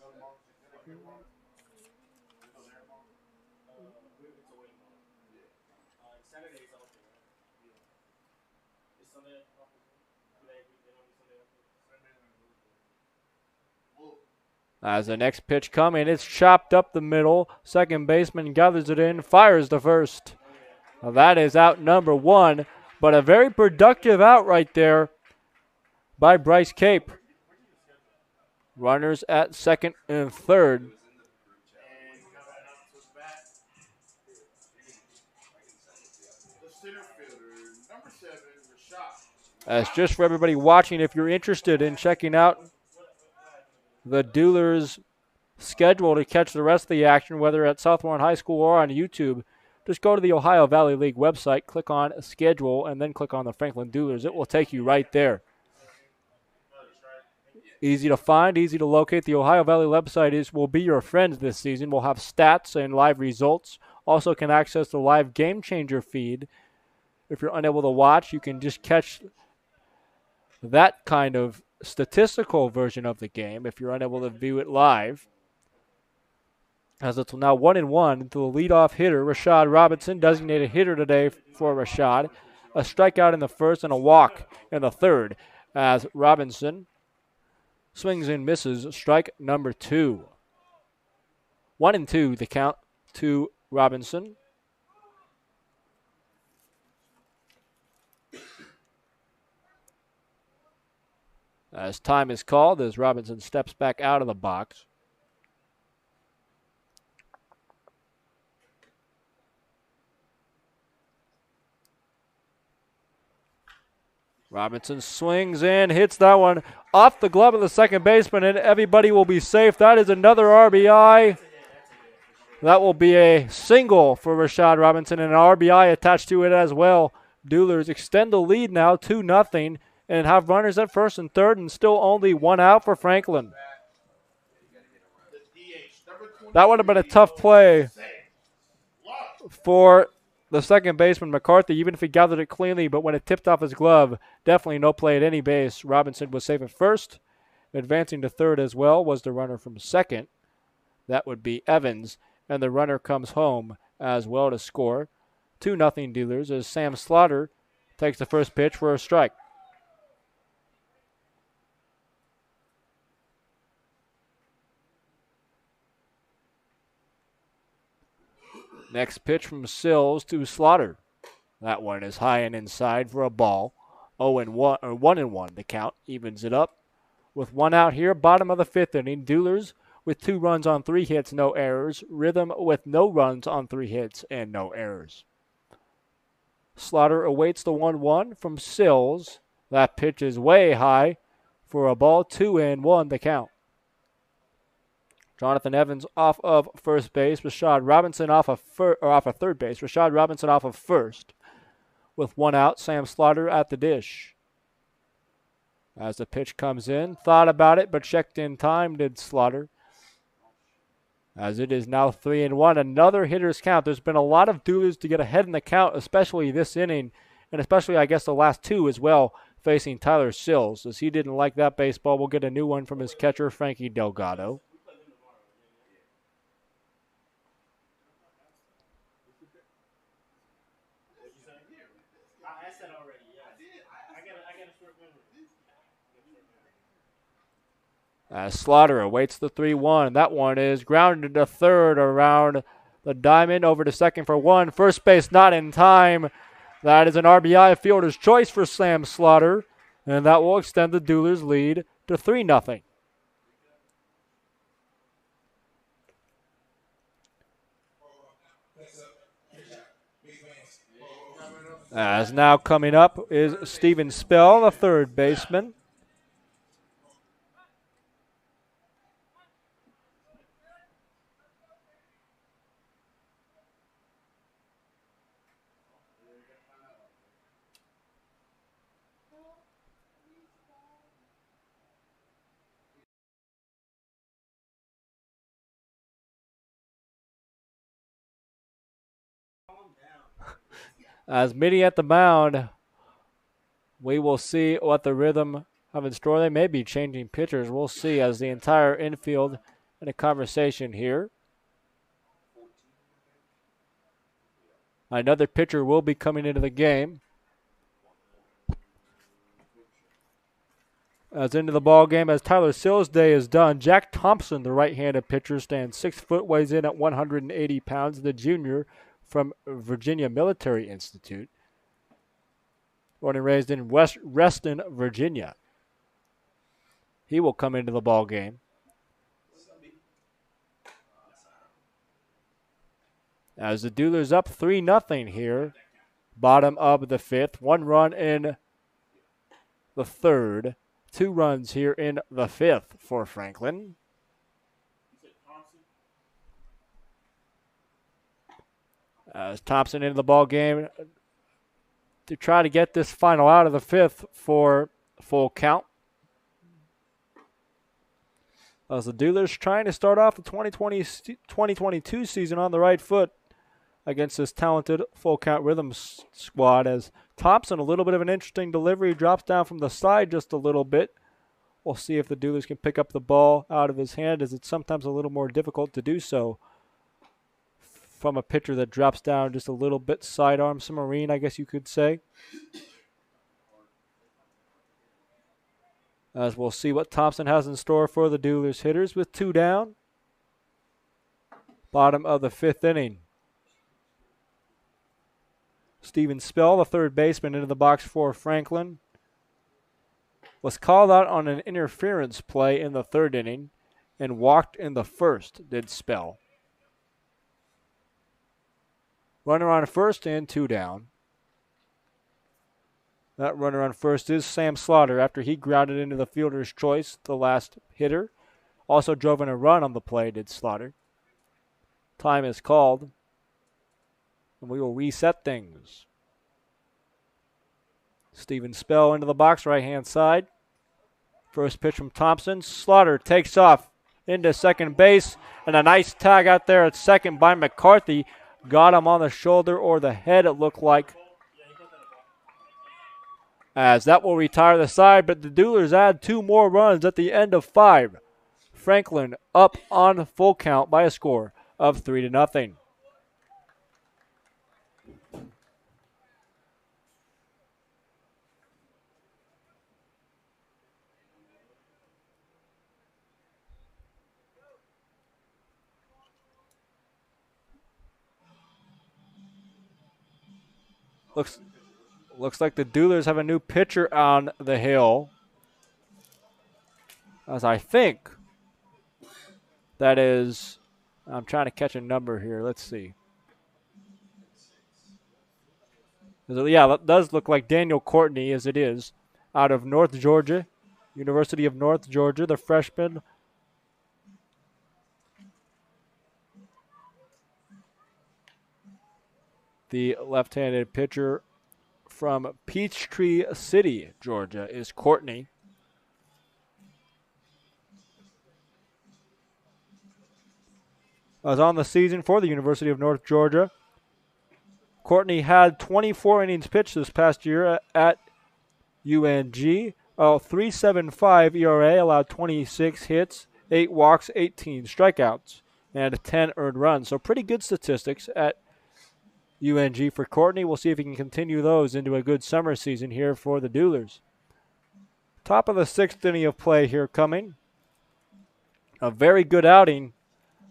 As the next pitch coming, it's chopped up the middle. Second baseman gathers it in, fires the first. Now that is out number one, but a very productive out right there by Bryce Cape. Runners at second and third. center fielder, number 7, Rashad. As just for everybody watching, if you're interested in checking out the Duelers schedule to catch the rest of the action, whether at South Warren High School or on YouTube, just go to the Ohio Valley League website, click on schedule, and then click on the Franklin Duelers. It will take you right there. Easy to find, easy to locate. The Ohio Valley website will be your friend this season. We'll have stats and live results. Also can access the live Game Changer feed. If you're unable to watch, you can just catch that kind of statistical version of the game if you're unable to view it live. As it's now 1-1 to the leadoff hitter, Rashad Robinson, designated hitter today for Rashad. A strikeout in the first and a walk in the third as Robinson swings and misses strike number 2. 1-2 the count to Robinson. As time is called, as Robinson steps back out of the box. Robinson swings in, hits that one off the glove of the second baseman, and everybody will be safe. That is another RBI. That will be a single for Rashad Robinson, and an RBI attached to it as well. Duelers extend the lead now 2-0 and have runners at first and third, and still only one out for Franklin. That would have been a tough play for the second baseman, McCarthy, even if he gathered it cleanly, but when it tipped off his glove, definitely no play at any base. Robinson was safe at first. Advancing to third as well was the runner from second. That would be Evans, and the runner comes home as well to score. 2-0 Duelers as Sam Slaughter takes the first pitch for a strike. Next pitch from Sills to Slaughter. That one is high and inside for a ball. 0-1 or 1-1 the count evens it up. With one out here, bottom of the fifth inning, Duelers with 2 runs on 3 hits, no errors. Rhythm with no runs on 3 hits and no errors. Slaughter awaits the 1-1 from Sills. That pitch is way high for a ball. 2-1 the count. Jonathan Evans off of first base. Rashad Robinson off of third base. Rashad Robinson off of first. With one out, Sam Slaughter at the dish. As the pitch comes in, thought about it, but checked in time, did Slaughter. As it is now 3-1, another hitter's count. There's been a lot of Duelers to get ahead in the count, especially this inning, and especially, I guess, the last 2 as well, facing Tyler Sills. As he didn't like that baseball, we'll get a new one from his catcher, Frankie Delgado. As Slaughter awaits the 3-1. That one is grounded to third around the diamond, over to second for 1. First base not in time. That is an RBI fielder's choice for Sam Slaughter, and that will extend the Duelers' lead to 3-0. As now coming up is Steven Spell, the third baseman. As Mitty at the mound, we will see what the Rhythm have in store. They may be changing pitchers. We'll see as the entire infield in a conversation here. Another pitcher will be coming into the game. As into the ball game, as Tyler Sills' day is done, Jack Thompson, the right-handed pitcher, stands 6 foot, weighs in at 180 pounds. The junior from Virginia Military Institute, born and raised in Reston, Virginia. He will come into the ball game. As the Duelers up 3-0 here, Bottom of the fifth. 1 run in the third. 2 runs here in the fifth for Franklin. As Thompson into the ball game to try to get this final out of the fifth for full count. As the Duelers trying to start off the 2022 season on the right foot against this talented full count rhythm squad. As Thompson, a little bit of an interesting delivery, drops down from the side just a little bit. We'll see if the Duelers can pick up the ball out of his hand, as it's sometimes a little more difficult to do so from a pitcher that drops down just a little bit sidearm submarine, I guess you could say. As we'll see what Thompson has in store for the Duelers hitters with 2 down. Bottom of the fifth inning. Steven Spell, the third baseman, into the box for Franklin, was called out on an interference play in the third inning and walked in the first, did Spell. Runner on first and 2 down. That runner on first is Sam Slaughter after he grounded into the fielder's choice, the last hitter. Also drove in a run on the play, did Slaughter. Time is called, and we will reset things. Steven Spell into the box, right-hand side. First pitch from Thompson. Slaughter takes off into second base, and a nice tag out there at second by McCarthy. Got him on the shoulder or the head, it looked like. As that will retire the side, but the Duelers add 2 more runs at the end of 5. Franklin up on full count by a score of 3-0. Looks like the Duelers have a new pitcher on the hill. As I think that is, I'm trying to catch a number here. Let's see. Yeah, that does look like Daniel Courtney, as it is, out of North Georgia, University of North Georgia, the freshman. The left-handed pitcher from Peachtree City, Georgia, is Courtney. Was on the season for the University of North Georgia. Courtney had 24 innings pitched this past year at UNG. 3.75 ERA, allowed 26 hits, 8 walks, 18 strikeouts, and 10 earned runs. So pretty good statistics at UNG for Courtney. We'll see if he can continue those into a good summer season here for the Duelers. Top of the 6th inning of play here coming. A very good outing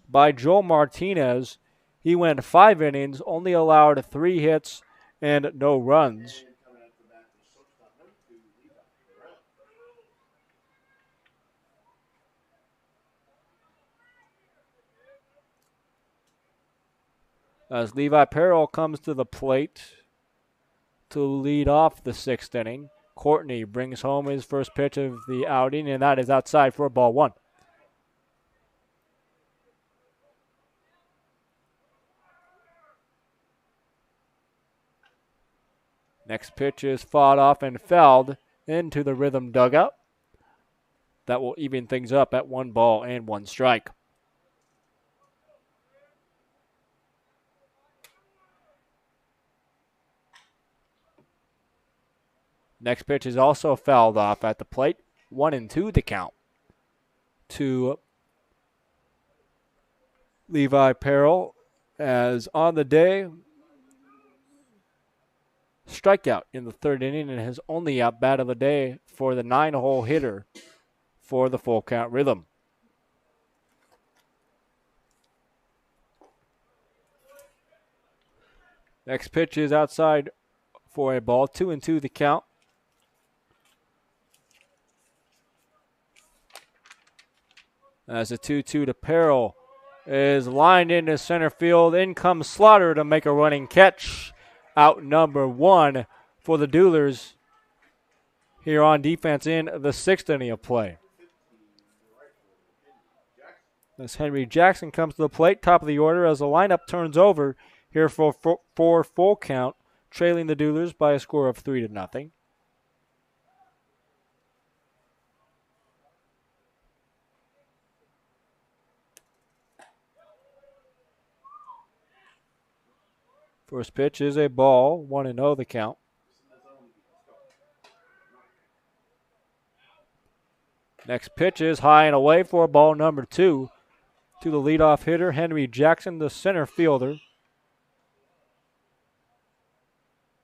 by Joel Martinez. He went 5 innings, only allowed 3 hits and no runs. As Levi Perrell comes to the plate to lead off the 6th inning. Courtney brings home his first pitch of the outing, and that is outside for ball 1. Next pitch is fought off and fouled into the rhythm dugout. That will even things up at 1 ball and 1 strike. Next pitch is also fouled off at the plate. 1-2 the count to Levi Perrell, as on the day, strikeout in the 3rd inning and his only at bat of the day for the 9-hole hitter for the full count rhythm. Next pitch is outside for a ball. 2-2 the count. As a 2-2 to Perrell is lined into center field. In comes Slaughter to make a running catch. out number 1 for the Duelers here on defense in the 6th inning of play. As Henry Jackson comes to the plate, top of the order, as the lineup turns over here for full count, trailing the Duelers by a score of 3-0. First pitch is a ball, 1-0 the count. Next pitch is high and away for ball number 2 to the leadoff hitter, Henry Jackson, the center fielder.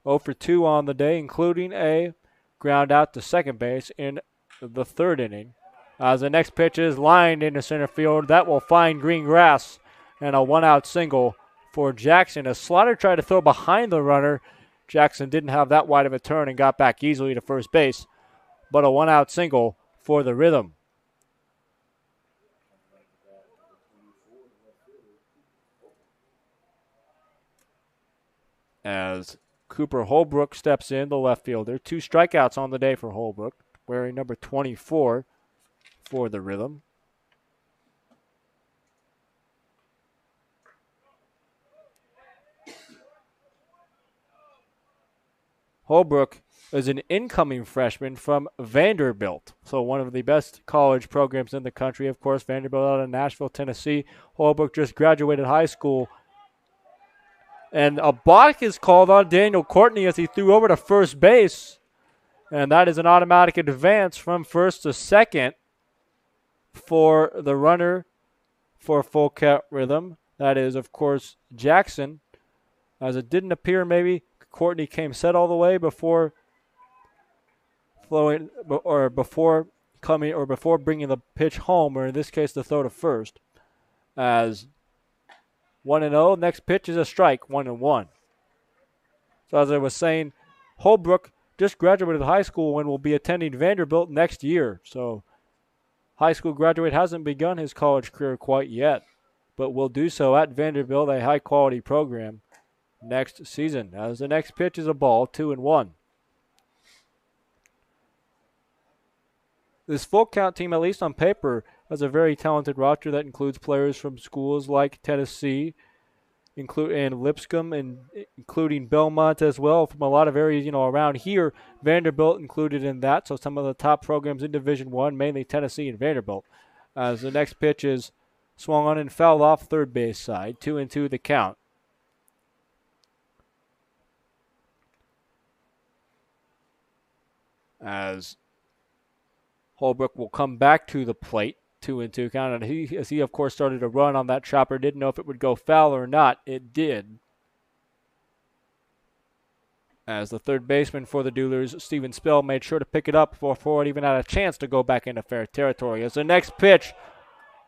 0 for 2 on the day, including a ground out to second base in the 3rd inning. As the next pitch is lined into center field, that will find green grass, and a 1-out single for Jackson. As Slaughter tried to throw behind the runner, Jackson didn't have that wide of a turn and got back easily to first base, but a 1-out single for the Rhythm. As Cooper Holbrook steps in, the left fielder. 2 strikeouts on the day for Holbrook, wearing number 24 for the Rhythm. Holbrook is an incoming freshman from Vanderbilt, so one of the best college programs in the country. Of course, Vanderbilt out of Nashville, Tennessee. Holbrook just graduated high school. And a balk is called on Daniel Courtney as he threw over to first base. And that is an automatic advance from first to second for the runner for full count Rhythm. That is, of course, Jackson. As it didn't appear maybe Courtney came set all the way before bringing the pitch home, or in this case the throw to first. As 1-0, next pitch is a strike, 1-1. So as I was saying, Holbrook just graduated high school and will be attending Vanderbilt next year. So high school graduate hasn't begun his college career quite yet, but will do so at Vanderbilt, a high-quality program, next season. As the next pitch is a ball, 2-1. This full count team, at least on paper, has a very talented roster that includes players from schools like Tennessee, and Lipscomb, and including Belmont as well, from a lot of areas, around here. Vanderbilt included in that, so some of the top programs in Division I, mainly Tennessee and Vanderbilt. As the next pitch is swung on and fouled off third base side, 2-2 the count. As Holbrook will come back to the plate, 2-2 count. And as he, of course, started to run on that chopper, didn't know if it would go foul or not. It did. As the third baseman for the Duelers, Steven Spill, made sure to pick it up before it even had a chance to go back into fair territory. As the next pitch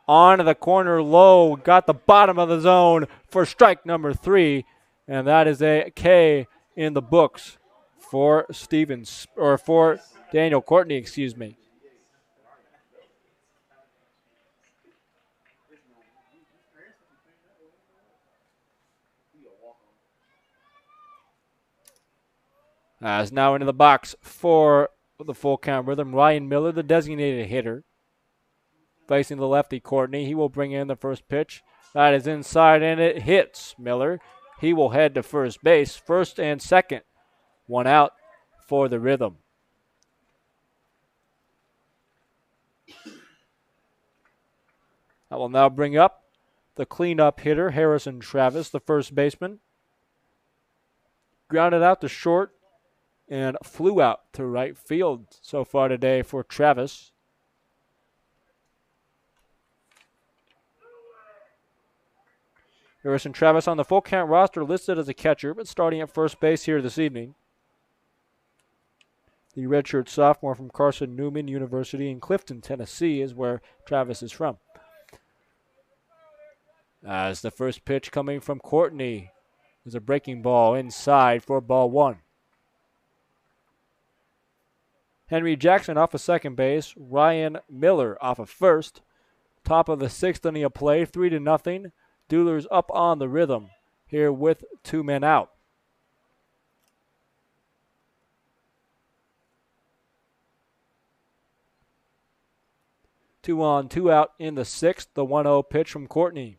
on the corner low, got the bottom of the zone for strike number 3. And that is a K in the books for for Daniel Courtney, excuse me. As now into the box for the full count Rhythm, Ryan Miller, the designated hitter, facing the lefty Courtney. He will bring in the first pitch. That is inside, and it hits Miller. He will head to first base, first and second. 1 out for the Rhythm. That will now bring up the cleanup hitter, Harrison Travis, the first baseman. Grounded out to short and flew out to right field so far today for Travis. Harrison Travis on the full count roster listed as a catcher, but starting at first base here this evening. The redshirt sophomore from Carson Newman University in Clifton, Tennessee is where Travis is from. As the first pitch coming from Courtney is a breaking ball inside for ball 1. Henry Jackson off of second base. Ryan Miller off of first. Top of the 6th inning of play, 3-0. Duelers up on the Rhythm here with 2 men out. 2 on, 2 out in the 6th. The 1-0 pitch from Courtney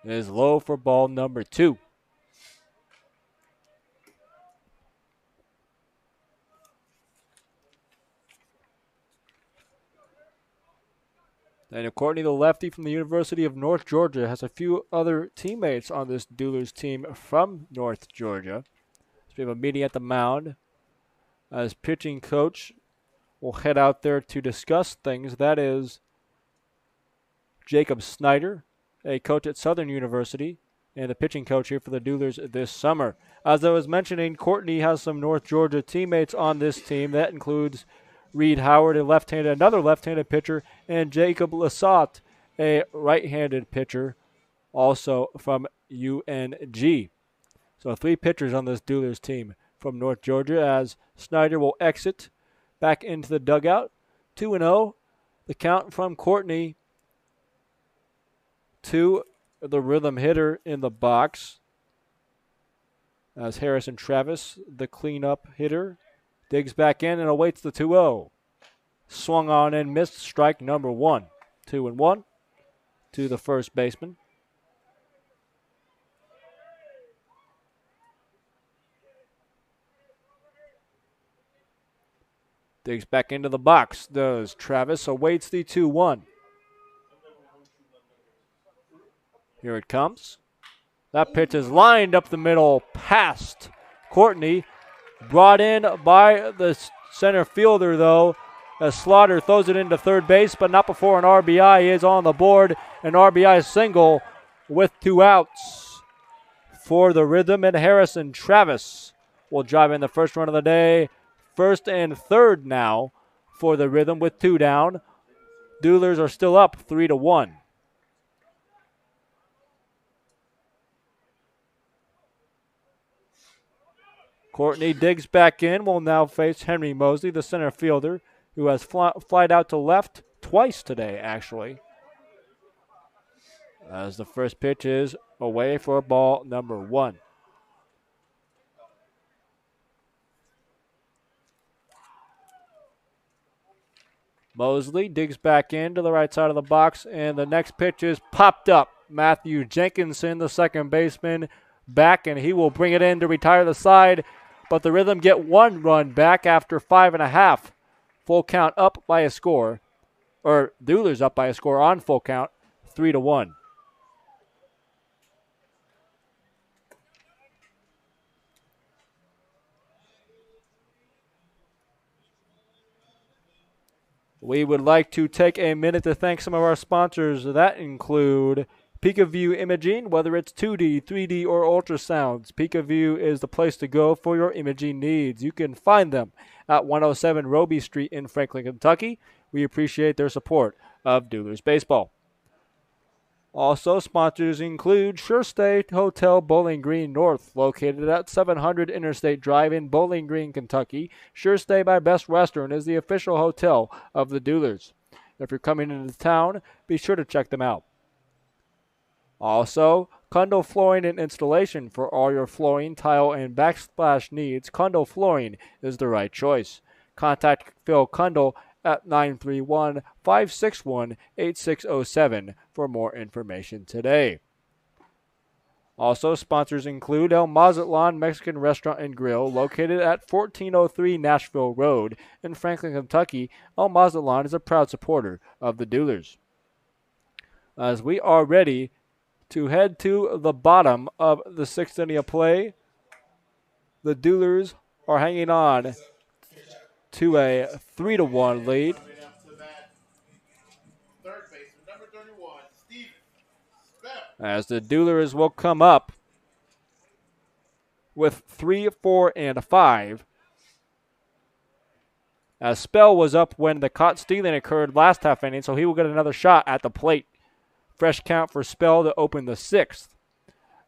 is low for ball number 2. And Courtney, the lefty from the University of North Georgia, has a few other teammates on this Duelers team from North Georgia. So we have a meeting at the mound as pitching coach will head out there to discuss things. That is Jacob Snyder, a coach at Southern University, and the pitching coach here for the Duelers this summer. As I was mentioning, Courtney has some North Georgia teammates on this team. That includes Reed Howard, another left-handed pitcher, and Jacob Lasat, a right-handed pitcher, also from UNG. So 3 pitchers on this Duelers team from North Georgia as Snyder will exit back into the dugout. 2-0, the count from Courtney to the rhythm hitter in the box as Harrison Travis, the cleanup hitter, digs back in and awaits the 2-0. Swung on and missed, strike number 1. 2-1 to the first baseman. Digs back into the box, does Travis, awaits the 2-1. Here it comes. That pitch is lined up the middle past Courtney. Brought in by the center fielder, though, as Slaughter throws it into third base, but not before an RBI is on the board. An RBI single with 2 outs for the Rhythm, and Harrison Travis will drive in the first run of the day. First and third now for the Rhythm with 2 down. Duelers are still up 3-1. Courtney digs back in, will now face Henry Mosley, the center fielder, who has flied out to left twice today, actually. As the first pitch is away for ball number 1. Mosley digs back into the right side of the box, and the next pitch is popped up. Matthew Jenkinson, the second baseman, back, and he will bring it in to retire the side. But the Rhythm get 1 run back after 5.5. Full count up by a score, or Duelers up by a score on full count, 3-1. We would like to take a minute to thank some of our sponsors. That include PikaView Imaging, whether it's 2D, 3D, or ultrasounds. PikaView is the place to go for your imaging needs. You can find them at 107 Roby Street in Franklin, Kentucky. We appreciate their support of Duelers Baseball. Also, sponsors include SureStay Hotel Bowling Green North, located at 700 Interstate Drive in Bowling Green, Kentucky. SureStay by Best Western is the official hotel of the Duelers. If you're coming into town, be sure to check them out. Also, Kundo Flooring and Installation. For all your flooring, tile, and backsplash needs, Kundo Flooring is the right choice. Contact Phil Kundo at 931-561-8607 for more information today. Also, sponsors include El Mazatlan Mexican Restaurant and Grill, located at 1403 Nashville Road in Franklin, Kentucky. El Mazatlan is a proud supporter of the Duelers. As we are ready to head to the bottom of the 6th inning of play, the Duelers are hanging on to a 3-1 lead. Coming up to that third baseman, number 31, Steven Spell. As the Duelers will come up with 3, 4, and 5. As Spell was up when the caught stealing occurred last half inning, so he will get another shot at the plate. Fresh count for Spell to open the 6th.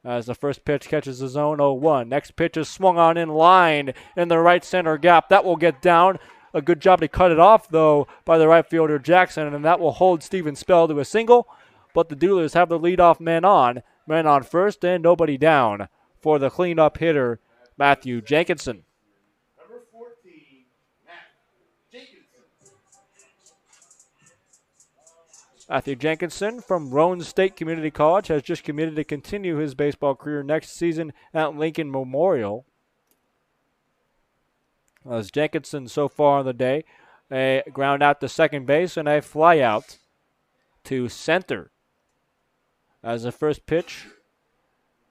As the first pitch catches the zone, 0-1. Next pitch is swung on in line in the right center gap. That will get down. A good job to cut it off, though, by the right fielder Jackson, and that will hold Steven Spell to a single. But the Duelers have the leadoff man on first, and nobody down for the cleanup hitter, Matthew Jenkinson. Number 14, Matt Jenkinson. Matthew Jenkinson from Roane State Community College has just committed to continue his baseball career next season at Lincoln Memorial. As Jenkinson so far on the day, a ground out to second base and a fly out to center. As the first pitch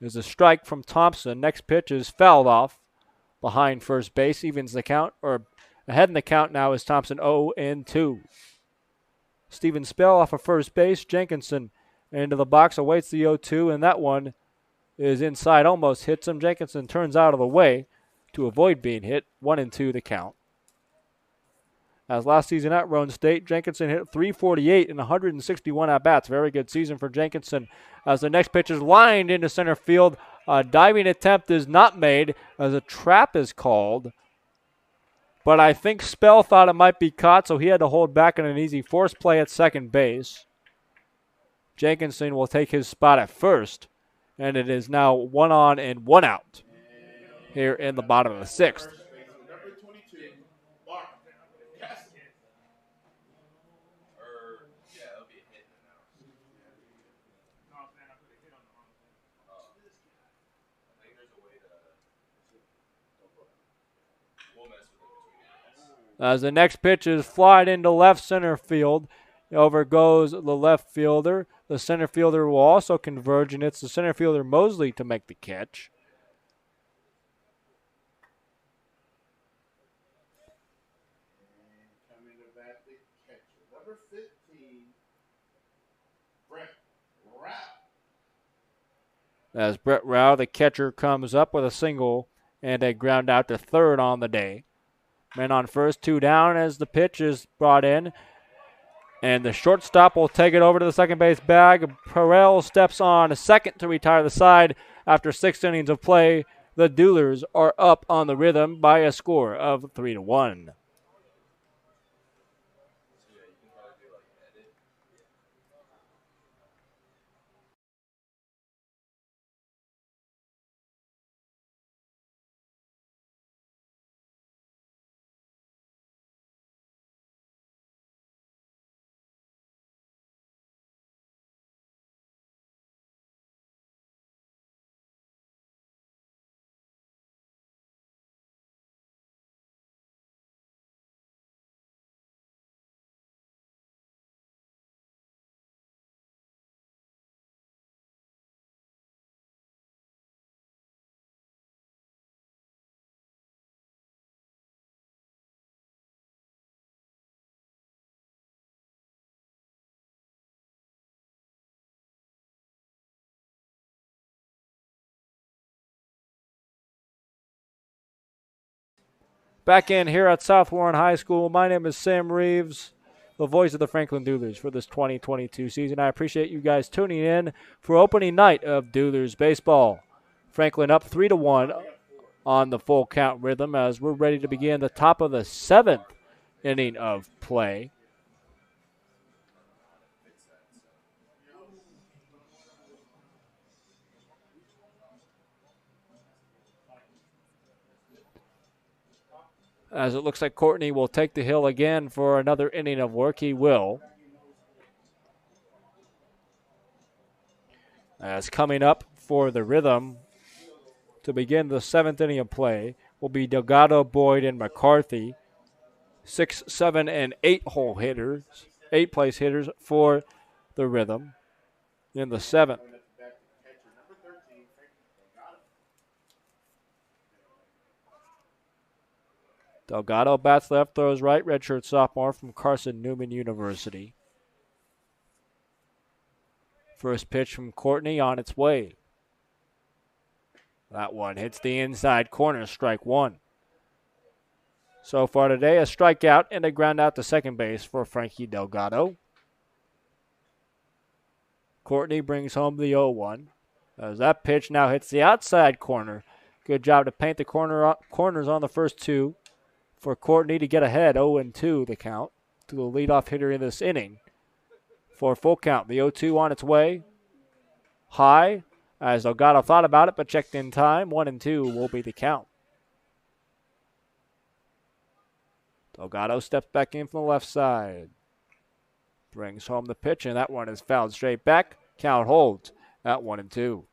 is a strike from Thompson. Next pitch is fouled off behind first base, evens the count, or ahead in the count now is Thompson 0-2. Steven Spell off of first base. Jenkinson into the box, awaits the 0-2, and that one is inside, almost hits him. Jenkinson turns out of the way to avoid being hit. 1-2 the count. As last season at Roane State, Jenkinson hit .348 in 161 at-bats. Very good season for Jenkinson. As the next pitch is lined into center field, a diving attempt is not made as a trap is called. But I think Spell thought it might be caught, so he had to hold back in an easy force play at second base. Jenkinson will take his spot at first, and it is now 1 on and 1 out here in the bottom of the sixth. First baseman, number 22, Mark Castle. It'll be a hit in an hour. I think there's a way to. We'll mess with it between innings. As the next pitch is flied into left center field, over goes the left fielder. The center fielder will also converge, and it's the center fielder Mosley to make the catch. And coming to bat, the catcher, number 15, Brett Rao. As Brett Rao, the catcher, comes up with a single and a ground out to third on the day. Men on first, 2 down as the pitch is brought in. And the shortstop will take it over to the second base bag. Perel steps on second to retire the side. After 6 innings of play, the Duelers are up on the Rhythm by a score of 3-1. So yeah, you can probably do like edit. Back in here at South Warren High School, my name is Sam Reeves, the voice of the Franklin Duelers for this 2022 season. I appreciate you guys tuning in for opening night of Duelers baseball. Franklin up 3-1 on the full count Rhythm as we're ready to begin the top of the 7th inning of play. As it looks like Courtney will take the hill again for another inning of work. He will. As coming up for the Rhythm to begin the 7th inning of play will be Delgado, Boyd, and McCarthy. 6, 7, and 8 hole hitters, 8 place hitters for the Rhythm in the 7th. Coming up to bat, the catcher, number 13, Frank Delgado. Delgado bats left, throws right, redshirt sophomore from Carson Newman University. First pitch from Courtney on its way. That one hits the inside corner, strike 1. So far today, a strikeout and a ground out to second base for Frankie Delgado. Courtney brings home the 0-1. As that pitch now hits the outside corner. Good job to paint the corners on the first 2 for Courtney to get ahead. 0-2 the count to the leadoff hitter in this inning. For a full count, the 0-2 on its way. High, as Delgado thought about it, but checked in time. 1-2 will be the count. Delgado steps back in from the left side. Brings home the pitch, and that one is fouled straight back. Count holds at 1-2.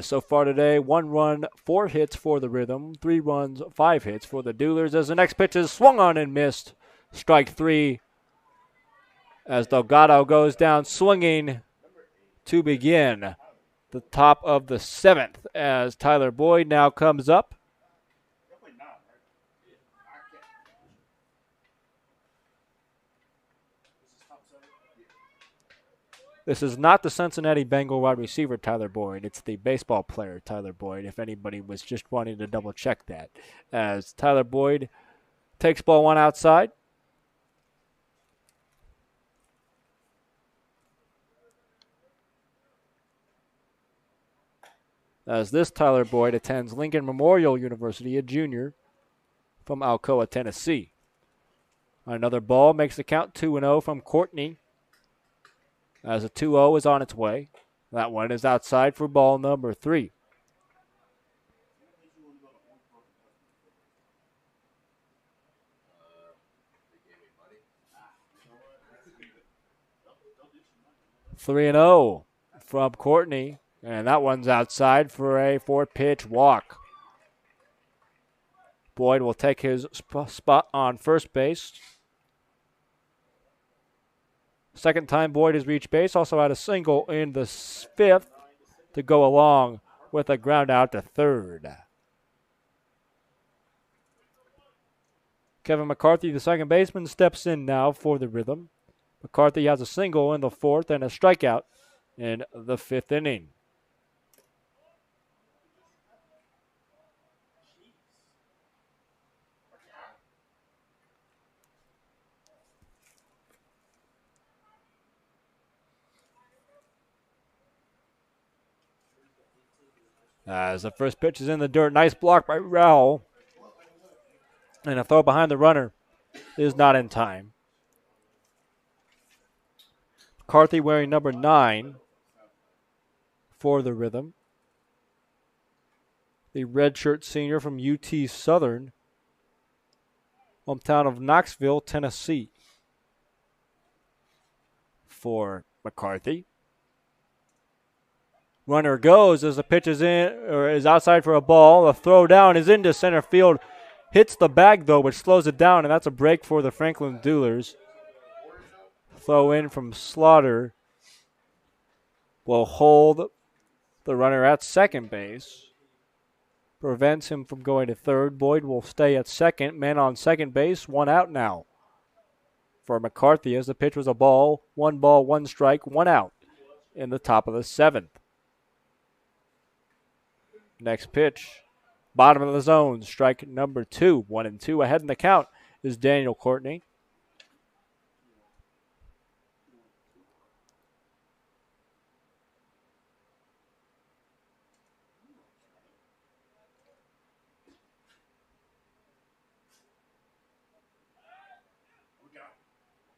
So far today, 1 run, 4 hits for the Rhythm, 3 runs, 5 hits for the Duelers. As the next pitch is swung on and missed. Strike 3 as Delgado goes down swinging to begin the top of the 7th as Tyler Boyd now comes up. Definitely not, right? I can't. This is top 7? Yeah. This is not the Cincinnati Bengal wide receiver Tyler Boyd. It's the baseball player Tyler Boyd, if anybody was just wanting to double check that. As Tyler Boyd takes ball 1 outside. As this Tyler Boyd attends Lincoln Memorial University, a junior from Alcoa, Tennessee. Another ball makes the count 2-0 from Courtney. As a 2-0 is on its way. That one is outside for ball number 3. They gave me money. 3-0 from Courtney. And that one's outside for a 4-pitch walk. Boyd will take his spot on first base. Second time Boyd has reached base. Also had a single in the 5th to go along with a ground out to third. Kevin McCarthy, the second baseman, steps in now for the Rhythm. McCarthy has a single in the 4th and a strikeout in the 5th inning. As the first pitch is in the dirt. Nice block by Rowell. And a throw behind the runner is not in time. McCarthy wearing number 9 for the Rhythm. The redshirt senior from UT Southern, hometown of Knoxville, Tennessee. For McCarthy. Runner goes as the pitch is in or is outside for a ball. The throw down is into center field. Hits the bag though, which slows it down, and that's a break for the Franklin Duelers. Throw in from Slaughter will hold the runner at second base. Prevents him from going to third. Boyd will stay at second. Man on second base. 1 out now for McCarthy as the pitch was a ball, 1 strike, 1 out in the top of the 7th. Next pitch, bottom of the zone, strike number 2. 1-2 ahead in the count is Daniel Courtney.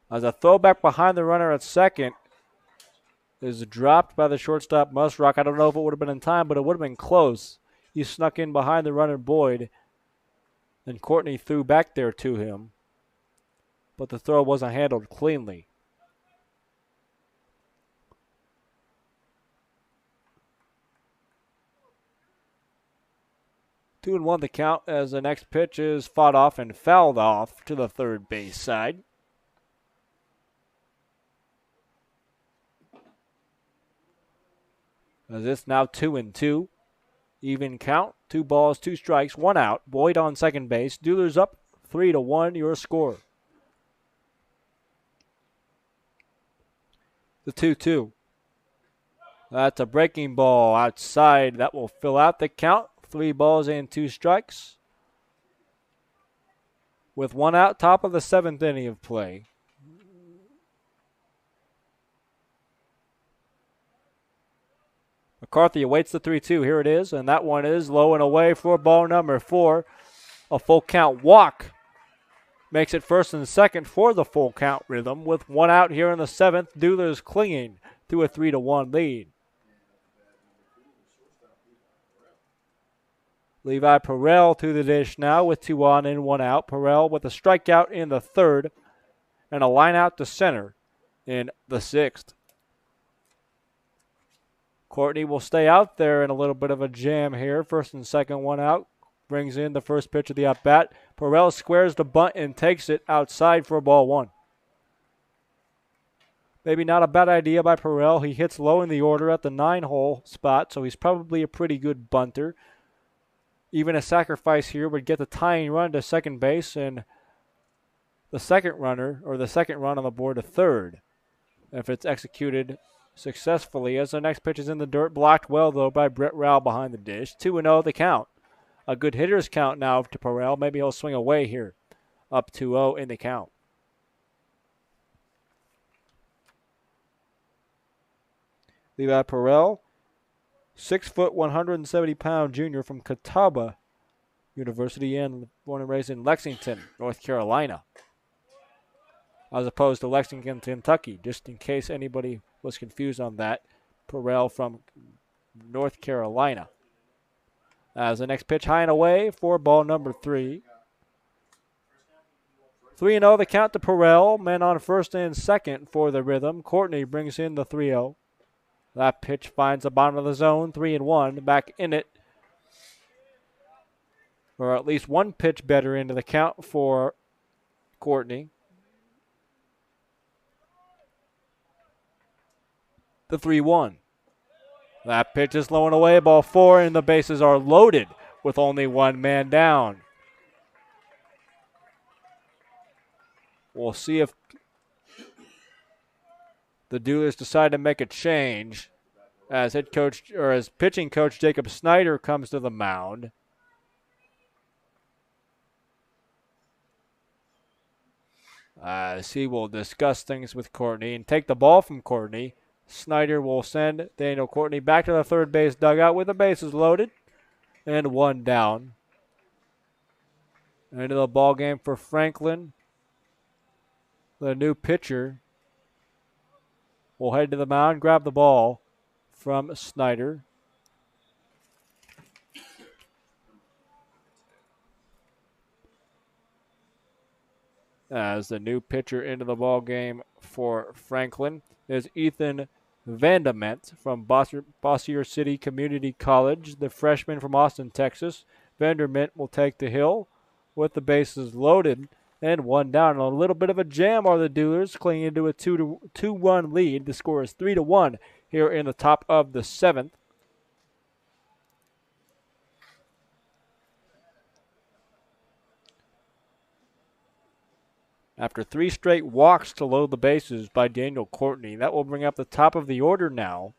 As a throwback behind the runner at second is dropped by the shortstop Musrock. I don't know if it would have been in time, but it would have been close. He snuck in behind the runner Boyd, and Courtney threw back there to him, but the throw wasn't handled cleanly. Two and one the count as the next pitch is fought off and fouled off to the third base side. As it's now 2-2. Even count. 2 balls, 2 strikes, 1 out. Boyd on second base. Duelers up 3-1. Your score. The 2-2. That's a breaking ball outside. That will fill out the count. 3 balls and 2 strikes. With 1 out, top of the 7th inning of play. McCarthy awaits the 3-2. Here it is, and that one is low and away for ball number 4. A full count walk makes it first and second for the full count Rhythm. With 1 out here in the 7th, Duelers clinging to a 3-1 lead. Levi Perrell to the dish now with 2 on and 1 out. Perrell with a strikeout in the 3rd and a line out to center in the 6th. Courtney will stay out there in a little bit of a jam here. 1st and 2nd, 1 out. Brings in the first pitch of the at-bat. Perrell squares the bunt and takes it outside for ball 1. Maybe not a bad idea by Perrell. He hits low in the order at the 9-hole spot, so he's probably a pretty good bunter. Even a sacrifice here would get the tying run to second base and the second run on the board to third if it's executed successfully. As the next pitch is in the dirt, blocked well, though, by Brett Rowell behind the dish. 2-0 the count. A good hitter's count now to Perrell. Maybe he'll swing away here. Up 2-0 in the count. Levi Perrell, 6 foot, 170-pound junior from Catawba University and born and raised in Lexington, North Carolina, as opposed to Lexington, Kentucky, just in case anybody was confused on that. Perrell from North Carolina. As the next pitch high and away for ball number 3. 3-0 the count to Perrell. Men on first and second for the Rhythm. Courtney brings in the 3-0. That pitch finds the bottom of the zone. 3-1 back in it. Or at least one pitch better into the count for Courtney. The 3-1. That pitch is low and away, ball 4, and the bases are loaded with only one man down. We'll see if the Duelers decide to make a change as pitching coach Jacob Snyder comes to the mound. As he will discuss things with Courtney and take the ball from Courtney. Snyder will send Daniel Courtney back to the third base dugout with the bases loaded and 1 down. Into the ball game for Franklin. The new pitcher will head to the mound, grab the ball from Snyder. As the new pitcher into the ball game for Franklin is Ethan Vandament from Bossier City Community College, the freshman from Austin, Texas. Vandermint will take the hill with the bases loaded and 1 down. A little bit of a jam are the Duelers, clinging to a 2-1 lead. The score is 3-1 here in the top of the 7th. After 3 straight walks to load the bases by Daniel Courtney, that will bring up the top of the order now.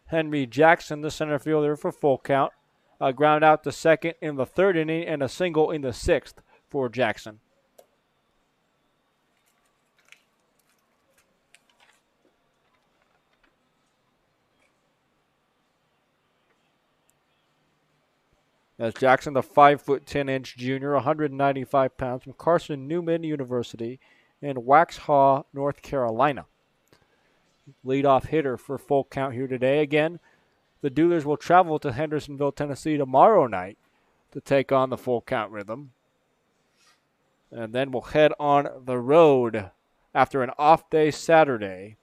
Henry Jackson, the center fielder, for full count. A ground out to second in the 3rd inning and a single in the 6th for Jackson. As Jackson, the 5'10" junior, 195 pounds, from Carson Newman University in Waxhaw, North Carolina. Leadoff hitter for full count here today. Again, the Duelers will travel to Hendersonville, Tennessee tomorrow night to take on the full count Rhythm. And then we'll head on the road after an off day Saturday.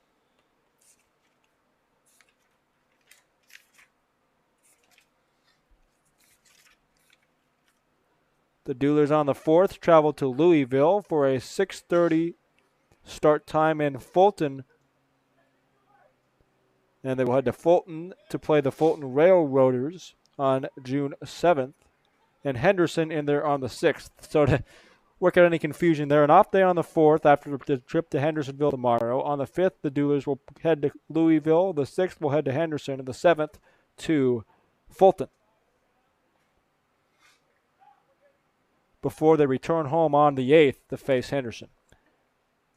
The Duelers on the 4th travel to Louisville for a 6:30 start time in Fulton. And they will head to Fulton to play the Fulton Railroaders on June 7th. And Henderson in there on the 6th. So to work out any confusion there, an off day on the 4th after the trip to Hendersonville tomorrow. On the 5th, the Duelers will head to Louisville. The 6th will head to Henderson. And the 7th to Fulton, before they return home on the 8th to face Henderson.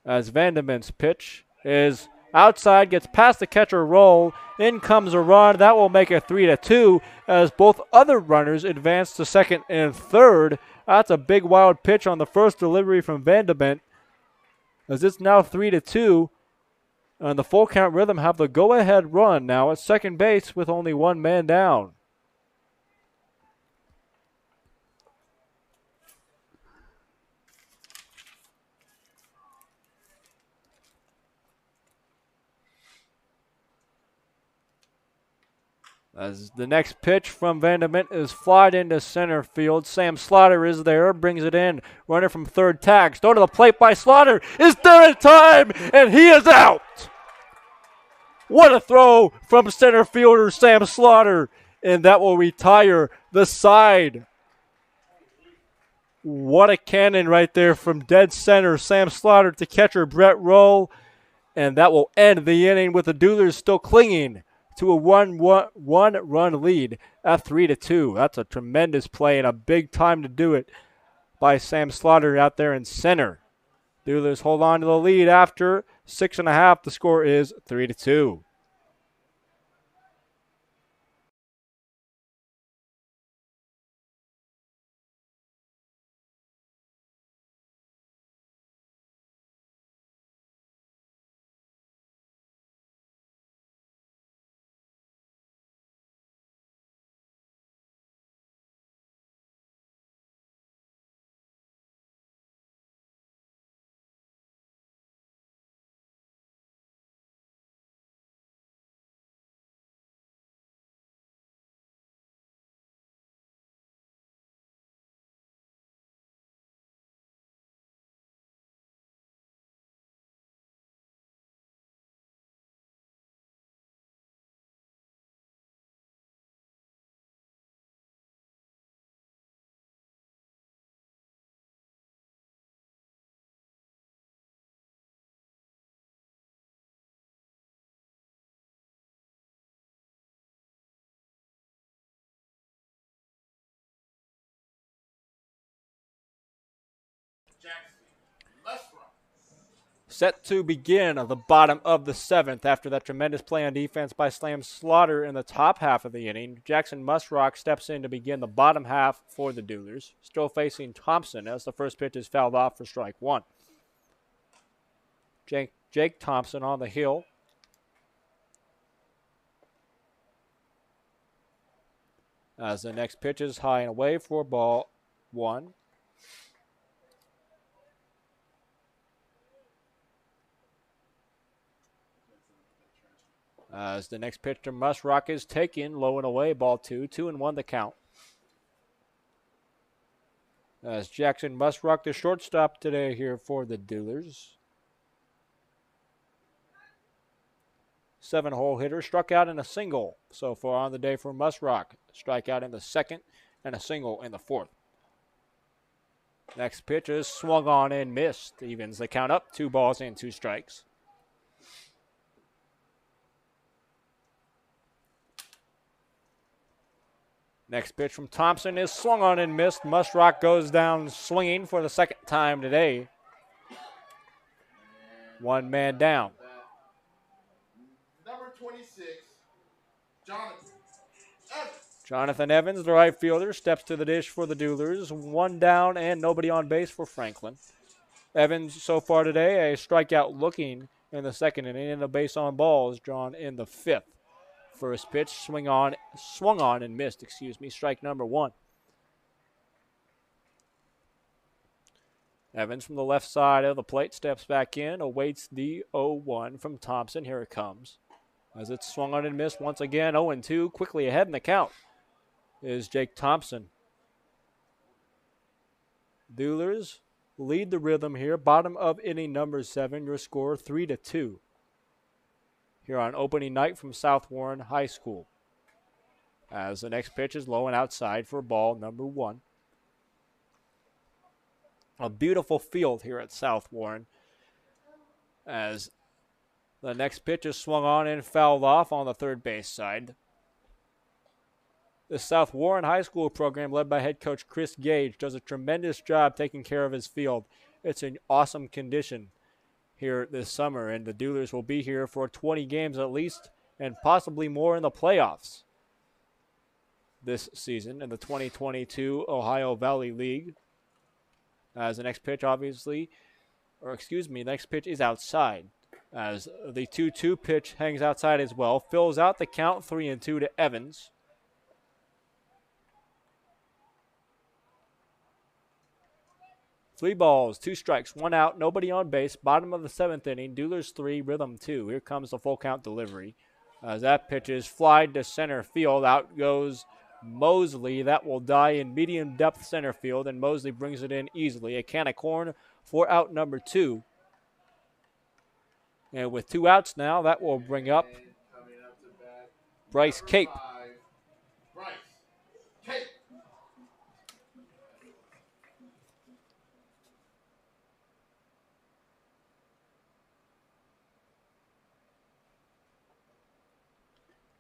As Vandement's pitch is outside, gets past the catcher roll, in comes a run. That will make it 3-2 as both other runners advance to second and third. That's a big wild pitch on the first delivery from Vandement, as it's now 3-2. And the full count Rhythm have the go-ahead run now at second base with only one man down. As the next pitch from Vandermint is flied into center field. Sam Slaughter is there, brings it in. Runner from third tags. Throw to the plate by Slaughter. Is there in time, and he is out. What a throw from center fielder Sam Slaughter, and that will retire the side. What a cannon right there from dead center Sam Slaughter to catcher Brett Rowe, and that will end the inning with the Duelers still clinging to a one-run lead at 3-2. That's a tremendous play and a big time to do it by Sam Slaughter out there in center. Duelers hold on to the lead after 6.5. The score is 3-2. Set to begin the bottom of the 7th after that tremendous play on defense by Sam Slaughter in the top half of the inning. Jackson Musrock steps in to begin the bottom half for the Duelers. Still facing Thompson as the first pitch is fouled off for strike one. Jake Thompson on the hill. As the next pitch is high and away for ball one. As the next pitch to Musrock is taken, low and away, ball two. 2-1 the count. As Jackson Musrock, the shortstop today here for the Duelers. 7-hole hitter, struck out in a single so far on the day for Musrock. Strikeout in the second and a single in the fourth. Next pitch is swung on and missed. Evens the count up, 2 balls and 2 strikes. Next pitch from Thompson is swung on and missed. Musrock goes down swinging for the second time today. 1 man down. Number 26, Jonathan Evans, the right fielder, steps to the dish for the Duelers. 1 down and nobody on base for Franklin. Evans so far today, a strikeout looking in the second inning, and a base on balls drawn in the 5th. First pitch, swung on and missed, strike number 1. Evans from the left side of the plate steps back in, awaits the 0-1 from Thompson. Here it comes. As it's swung on and missed once again, 0-2, quickly ahead in the count is Jake Thompson. Duelers lead the rhythm here, bottom of inning number 7, your score 3-2. Here on opening night from South Warren High School. As the next pitch is low and outside for ball number 1. A beautiful field here at South Warren. As the next pitch is swung on and fouled off on the third base side. The South Warren High School program, led by head coach Chris Gage, does a tremendous job taking care of his field. It's in awesome condition here this summer, and the Duelers will be here for 20 games at least, and possibly more in the playoffs this season in the 2022 Ohio Valley League. As the next pitch next pitch is outside. As the 2-2 pitch hangs outside as well, fills out the count 3-2 to Evans. Three balls, 2 strikes, 1 out, nobody on base. Bottom of the 7th inning, Duelers 3, Rhythm 2. Here comes the full count delivery. As that pitch is flied to center field, out goes Mosley. That will die in medium depth center field, and Mosley brings it in easily. A can of corn for out number 2. And with 2 outs now, that will bring up And coming up to bat, Bryce number Cape. 5, Bryce Cape.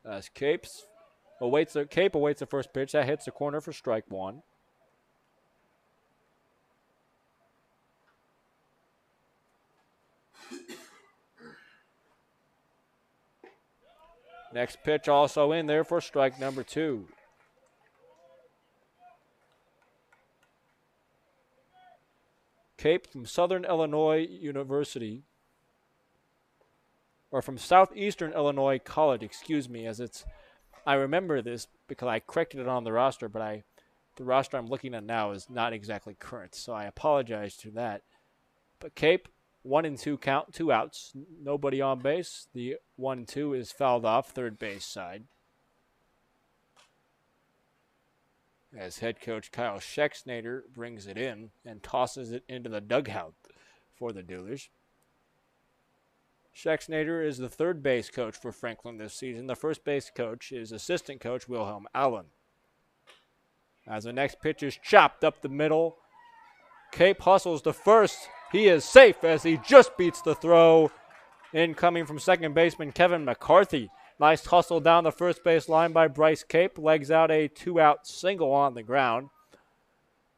As Cape awaits the first pitch. That hits the corner for strike 1. Next pitch also in there for strike number 2. Cape from Southern Illinois University, or from Southeastern Illinois College, excuse me, as I remember this because I corrected it on the roster, but the roster I'm looking at now is not exactly current, so I apologize to that. But Cape, 1-2 count, 2 outs, nobody on base. The 1-2 is fouled off third base side. As head coach Kyle Schexnader brings it in and tosses it into the dugout for the Duelers. Schexnader is the third base coach for Franklin this season. The first base coach is assistant coach Wilhelm Allen. As the next pitch is chopped up the middle, Cape hustles to first. He is safe as he just beats the throw. Incoming from second baseman Kevin McCarthy. Nice hustle down the first base line by Bryce Cape. Legs out a 2-out single on the ground.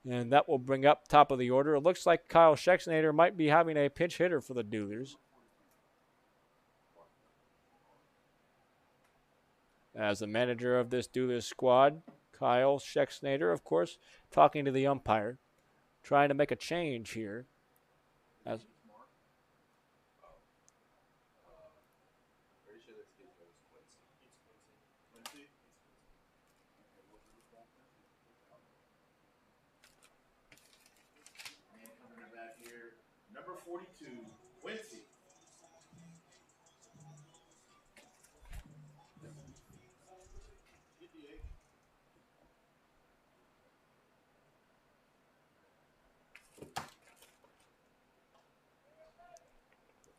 And that will bring up top of the order. It looks like Kyle Schexnader might be having a pinch hitter for the Duelers. As the manager of this Duelers squad, Kyle Schexnader, of course, talking to the umpire, trying to make a change here. As Pretty sure this kid's name is Quincy. Quincy. And coming back here, number 42, Quincy.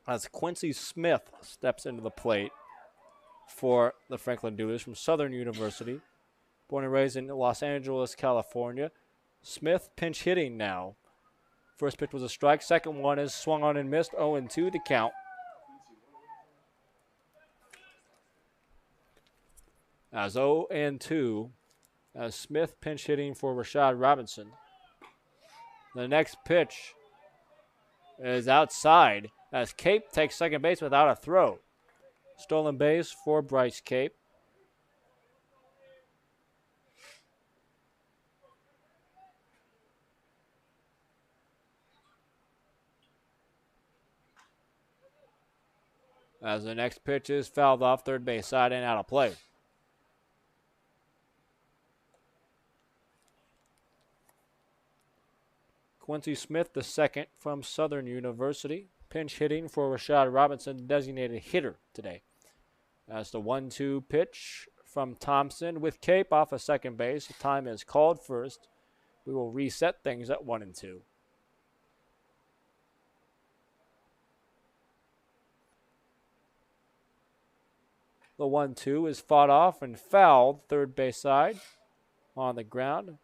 as Quincy Smith steps into the plate for the Franklin Duelers from Southern University. Born and raised in Los Angeles, California. Smith pinch hitting now. First pitch was a strike. Second one is swung on and missed. 0-2 the count. As 0-2, as Smith pinch hitting for Rashad Robinson. The next pitch is outside as Cape takes second base without a throw. Stolen base for Bryce Cape. As the next pitch is fouled off third base side and out of play. Quincy Smith, the second from Southern University, pinch hitting for Rashad Robinson, designated hitter today. As the 1-2 pitch from Thompson with Cape off of second base. The time is called first. We will reset things at 1-2. The 1-2 is fought off and fouled third base side on the ground.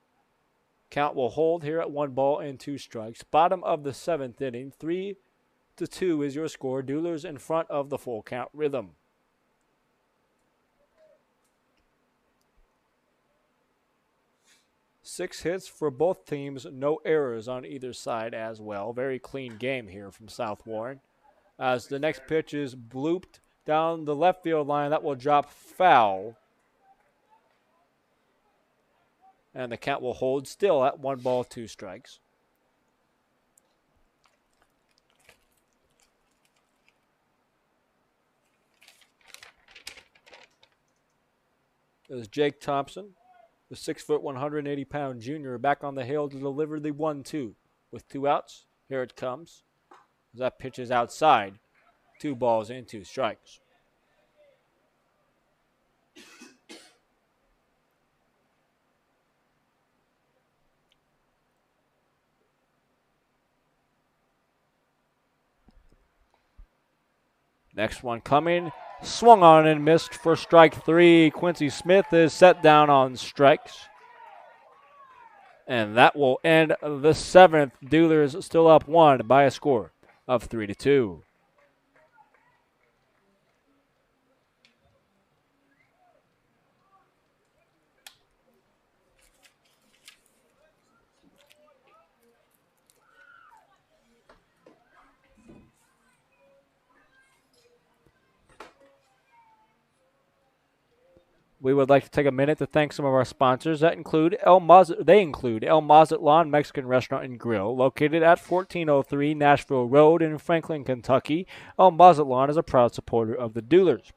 Count will hold here at 1-2 strikes. Bottom of the seventh inning. 3-2 is your score. Duelers in front of the full count rhythm. Six hits for both teams. No errors on either side as well. Very clean game here from South Warren. As the next pitch is blooped down the left field line. That will drop foul. And the count will hold still at 1-2 strikes. There's Jake Thompson, the 6-foot, 180-pound junior, back on the hill to deliver the 1-2 with 2 outs. Here it comes. As that pitch is outside. 2 balls and 2 strikes. Next one coming. Swung on and missed for strike 3. Quincy Smith is set down on strikes. And that will end the 7th. Duelers still up 1 by a score of 3-2. We would like to take a minute to thank some of our sponsors. They include El Mazatlan Mexican Restaurant and Grill, located at 1403 Nashville Road in Franklin, Kentucky. El Mazatlan is a proud supporter of the Duelers.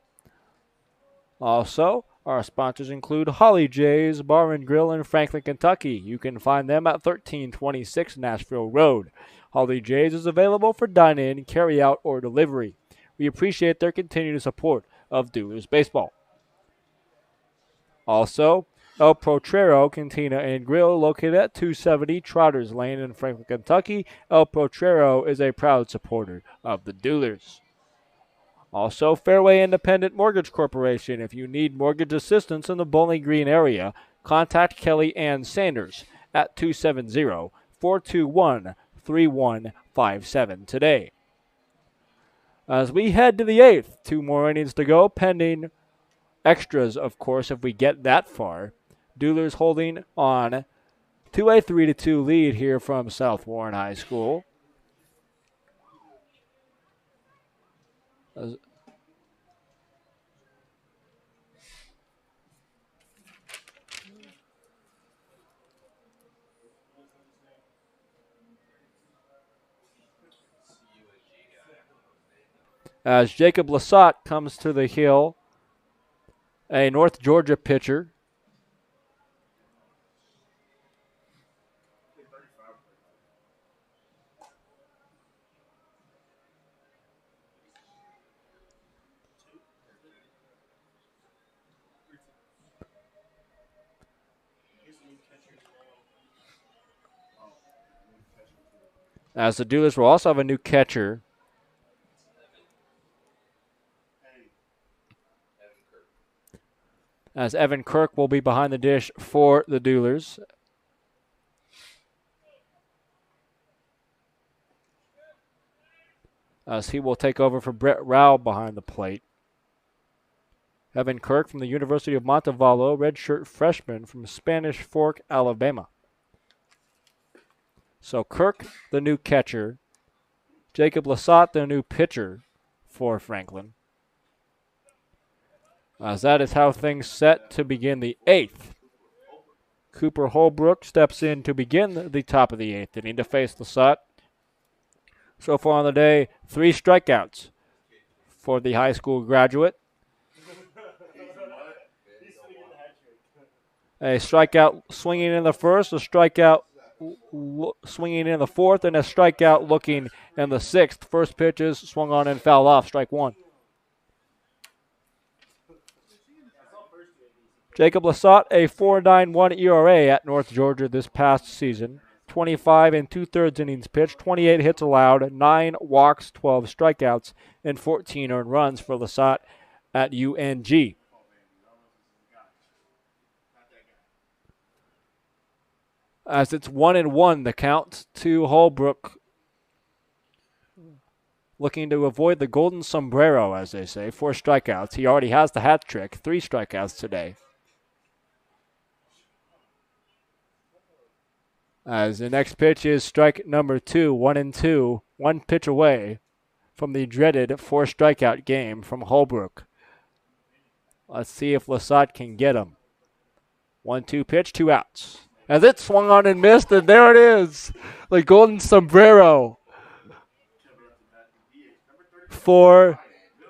Also, our sponsors include Holly J's Bar and Grill in Franklin, Kentucky. You can find them at 1326 Nashville Road. Holly J's is available for dine-in, carry-out, or delivery. We appreciate their continued support of Duelers Baseball. Also, El Potrero Cantina and Grill, located at 270 Trotters Lane in Franklin, Kentucky. El Potrero is a proud supporter of the Duelers. Also, Fairway Independent Mortgage Corporation. If you need mortgage assistance in the Bowling Green area, contact Kelly Ann Sanders at 270-421-3157 today. As we head to the 8th, 2 more innings to go, pending extras, of course, if we get that far. Duelers holding on to a 3-2 lead here from South Warren High School. As Jacob Lasat comes to the hill, a North Georgia pitcher. As the Duelers will also have a new catcher. As Evan Kirk will be behind the dish for the Duelers. As he will take over for Brett Rao behind the plate. Evan Kirk from the University of Montevallo, redshirt freshman from Spanish Fork, Alabama. So Kirk, the new catcher. Jacob Lasat, the new pitcher for Franklin. As that is how things set to begin the 8th. Cooper Holbrook steps in to begin the top of the 8th inning to face Lasat. So far on the day, 3 strikeouts for the high school graduate. A strikeout swinging in the first, a strikeout swinging in the fourth, and a strikeout looking in the 6th. First pitch is swung on and fouled off, strike 1. Jacob Lasat, a 4.91 ERA at North Georgia this past season. 25 and 2/3 innings pitched, 28 hits allowed, 9 walks, 12 strikeouts, and 14 earned runs for Lasat at UNG. As it's 1-1, the count to Holbrook, looking to avoid the golden sombrero, as they say. 4 strikeouts. He already has the hat trick. 3 strikeouts today. As the next pitch is strike number 2, 1-2, 1 pitch away from the dreaded 4 strikeout game from Holbrook. Let's see if Lasat can get him. 1-2 pitch, 2 outs. As it swung on and missed, and there it is, the golden sombrero for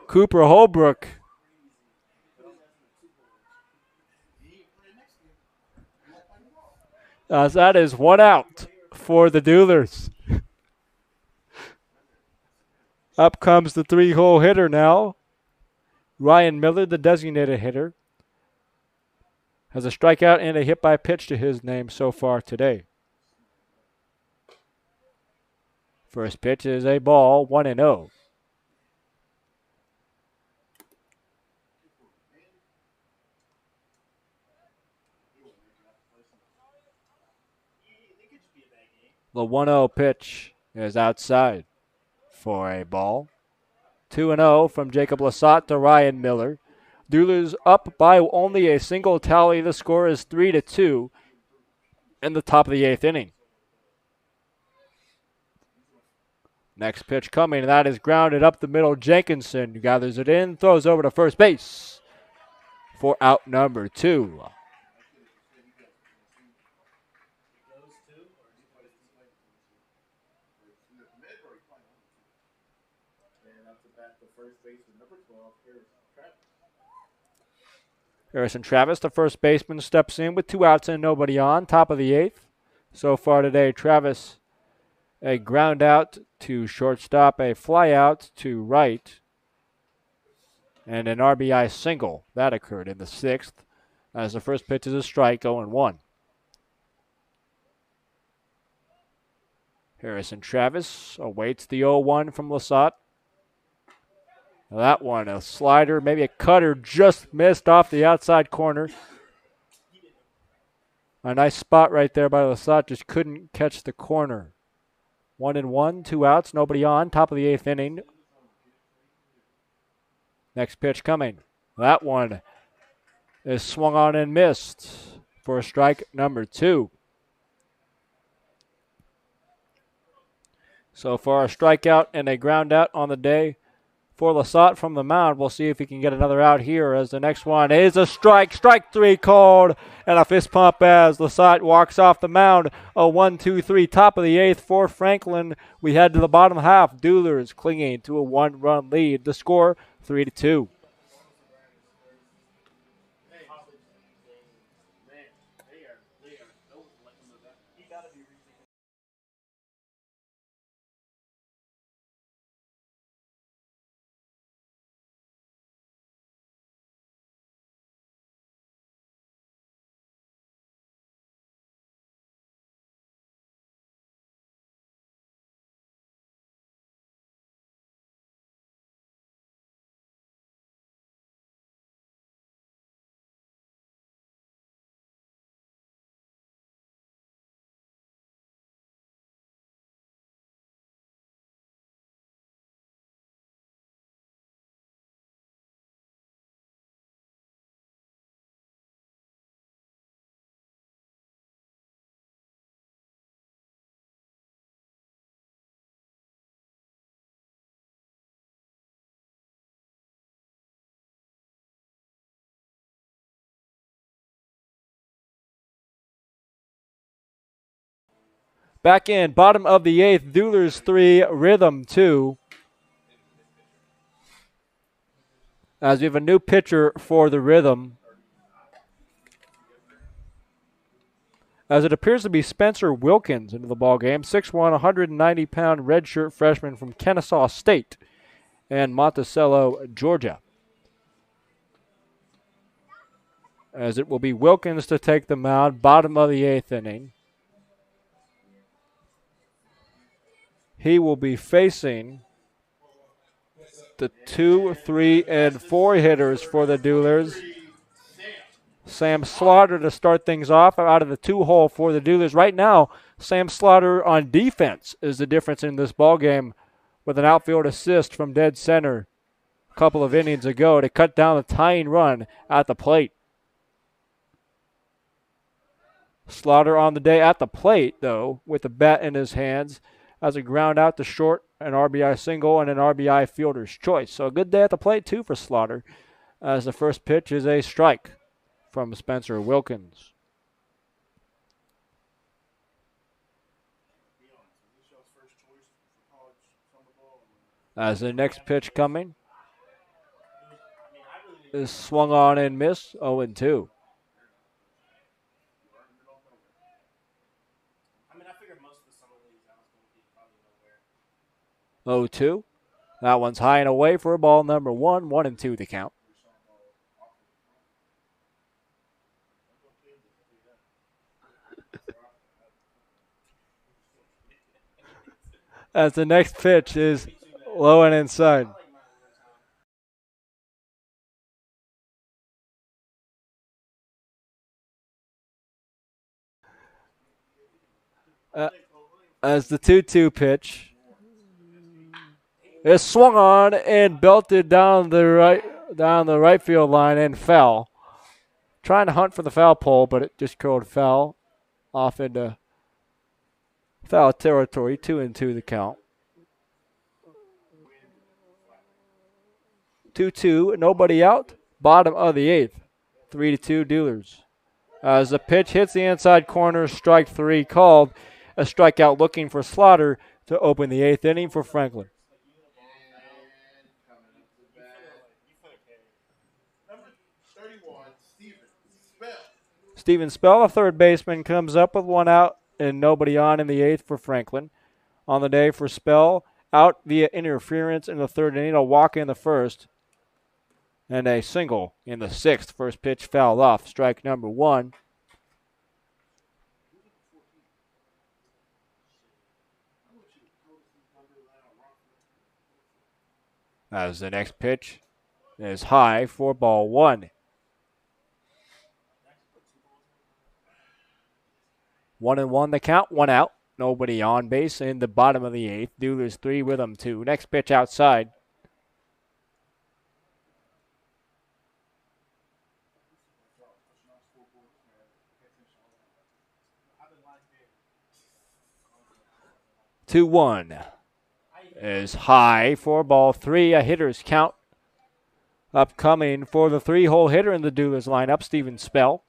Cooper Holbrook. As that is 1 out for the Duelers. Up comes the 3-hole hitter now. Ryan Miller, the designated hitter, has a strikeout and a hit by pitch to his name so far today. First pitch is a ball, 1-0. The 1-0 pitch is outside for a ball. 2-0 from Jacob Lasat to Ryan Miller. Duelers up by only a single tally. The score is 3-2 in the top of the 8th inning. Next pitch coming, and that is grounded up the middle. Jenkinson gathers it in, throws over to first base for out number 2. Harrison Travis, the first baseman, steps in with 2 outs and nobody on, top of the 8th. So far today, Travis, a ground out to shortstop, a fly out to right, and an RBI single. That occurred in the 6th, as the first pitch is a strike, 0-1. Harrison Travis awaits the 0-1 from Lasat. That one, a slider, maybe a cutter, just missed off the outside corner. A nice spot right there by Lasat, just couldn't catch the corner. 1-1, 2 outs, nobody on, top of the 8th inning. Next pitch coming. That one is swung on and missed for strike number 2. So far, a strikeout and a ground out on the day for Lasat from the mound. We'll see if he can get another out here, as the next one is a strike. Strike 3 called, and a fist pump as Lasat walks off the mound. A 1-2-3, top of the 8th for Franklin. We head to the bottom half. Duelers clinging to a 1-run lead. The score, 3-2. Back in, bottom of the 8th, Duelers 3, Rhythm 2. As we have a new pitcher for the Rhythm, as it appears to be Spencer Wilkins into the ballgame. 6'1", 190-pound redshirt freshman from Kennesaw State and Monticello, Georgia. As it will be Wilkins to take the mound, bottom of the 8th inning. He will be facing the 2, 3, and 4 hitters for the Duelers. Sam Slaughter to start things off out of the 2-hole for the Duelers. Right now, Sam Slaughter on defense is the difference in this ballgame, with an outfield assist from dead center a couple of innings ago to cut down the tying run at the plate. Slaughter on the day at the plate, though, with the bat in his hands, as a ground out to short, an RBI single, and an RBI fielder's choice. So a good day at the plate, too, for Slaughter, as the first pitch is a strike from Spencer Wilkins. As the next pitch coming is swung on and missed, 0-2. 0-2. That one's high and away for ball number 1, 1-2 the count. As the next pitch is low and inside. As the 2-2 pitch is swung on and belted down the right field line and fell. Trying to hunt for the foul pole, but it just curled foul off into foul territory. 2-2 the count. 2-2, nobody out. Bottom of the 8th. 3-2 Duelers. As the pitch hits the inside corner, strike 3 called. A strikeout looking for Slaughter to open the 8th inning for Franklin. And coming up to bat, number 31, Steven Spell. Steven Spell, a third baseman, comes up with 1 out and nobody on in the 8th for Franklin. On the day for Spell, out via interference in the 3rd inning, a walk in the 1st, and a single in the 6th. First pitch fouled off, strike number 1. As the next pitch is high for ball 1. 1-1 the count, 1 out. Nobody on base in the bottom of the 8th. Duelers 3 with them 2. Next pitch outside. Two one is high for ball 3. A hitter's count upcoming for the 3-hole hitter in the Duelers lineup, Steven Spell.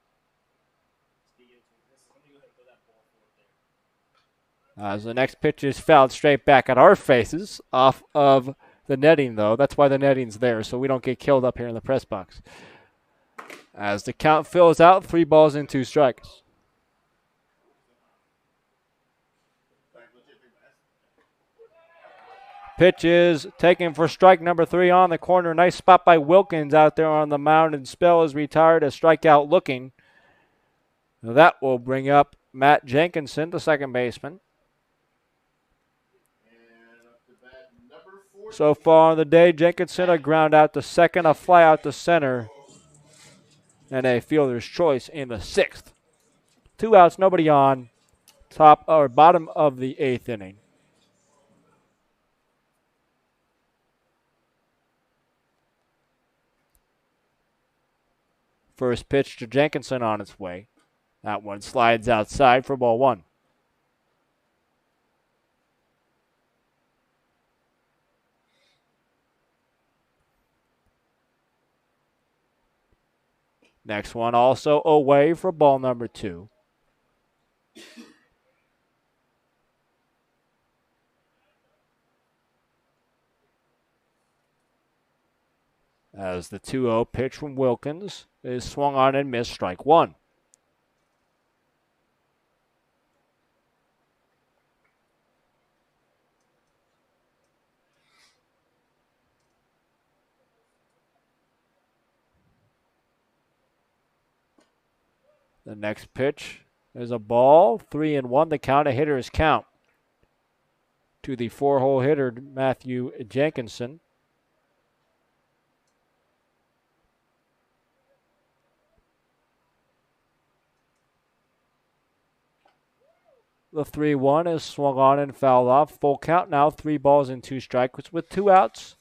As the next pitch is fouled straight back at our faces off of the netting, though. That's why the netting's there, so we don't get killed up here in the press box. As the count fills out, 3 balls and 2 strikes. Pitch is taken for strike number 3 on the corner. Nice spot by Wilkins out there on the mound, and Spell is retired, a strikeout looking. That will bring up Matt Jenkinson, the second baseman. So far on the day, Jenkinson a ground out to second, a fly out to center, and a fielder's choice in the 6th. 2 outs, nobody on. Top or bottom of the 8th inning. First pitch to Jenkinson on its way. That one slides outside for ball 1. Next one also away for ball number 2. As the 2-0 pitch from Wilkins is swung on and missed, strike 1. The next pitch is a ball, 3-1 the count, a hitter's count to the 4-hole hitter, Matthew Jenkinson. The 3-1 is swung on and fouled off. Full count now, 3 balls and 2 strikes with 2 outs.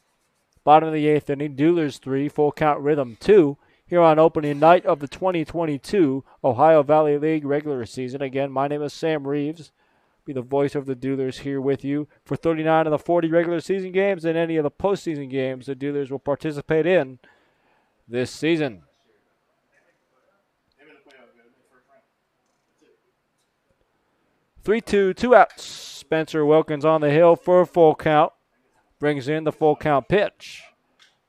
Bottom of the 8th inning, Duelers 3, full count rhythm 2. Here on opening night of the 2022 Ohio Valley League regular season. Again, my name is Sam Reeves. Be the voice of the Duelers here with you for 39 of the 40 regular season games and any of the postseason games the Duelers will participate in this season. 3-2, 2 outs. Spencer Wilkins on the hill for a full count. Brings in the full count pitch.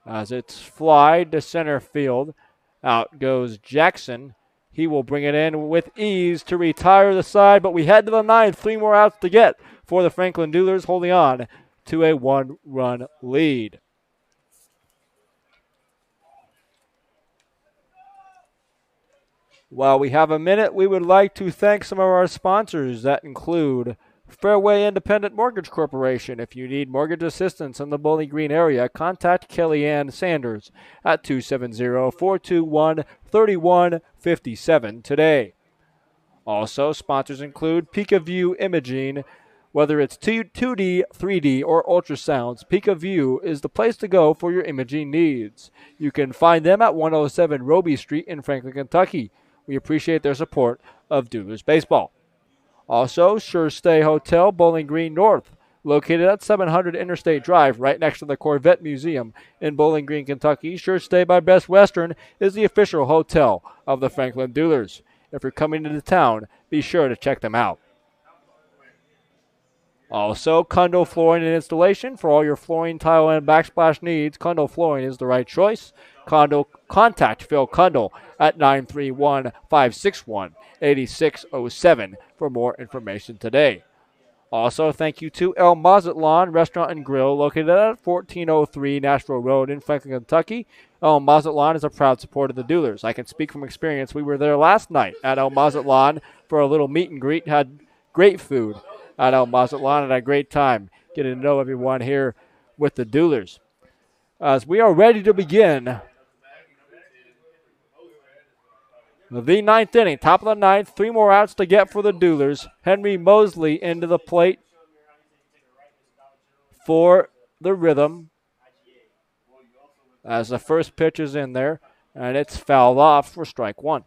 As it's flied to center field. Out goes Jackson. He will bring it in with ease to retire the side, but we head to the 9th. 3 more outs to get for the Franklin Duelers, holding on to a 1-run lead. While we have a minute, we would like to thank some of our sponsors that include Fairway Independent Mortgage Corporation. If you need mortgage assistance in the Bowling Green area, contact Kellyanne Sanders at 270-421-3157 today. Also, sponsors include Peak of View Imaging, Whether it's 2D, 3D, or ultrasounds, Pika View is the place to go for your imaging needs. You can find them at 107 Roby Street in Franklin, Kentucky. We appreciate their support of Duelers Baseball. Also, Sure Stay Hotel, Bowling Green North, located at 700 Interstate Drive, right next to the Corvette Museum in Bowling Green, Kentucky. Sure Stay by Best Western is the official hotel of the Franklin Duelers. If you're coming into town, be sure to check them out. Also, Kundo Flooring and Installation. For all your flooring, tile, and backsplash needs, Kundo Flooring is the right choice. Contact Phil Kundle at 931-561-8607 for more information today. Also, thank you to El Mazatlan Restaurant and Grill, located at 1403 Nashville Road in Franklin, Kentucky. El Mazatlan is a proud supporter of the Duelers. I can speak from experience. We were there last night at El Mazatlan for a little meet and greet. Had great food at El Mazatlan and had a great time getting to know everyone here with the Duelers. As we are ready to begin the ninth inning, top of the ninth, 3 more outs to get for the Duelers. Henry Mosley into the plate for the Rhythm as the first pitch is in there, and it's fouled off for strike one.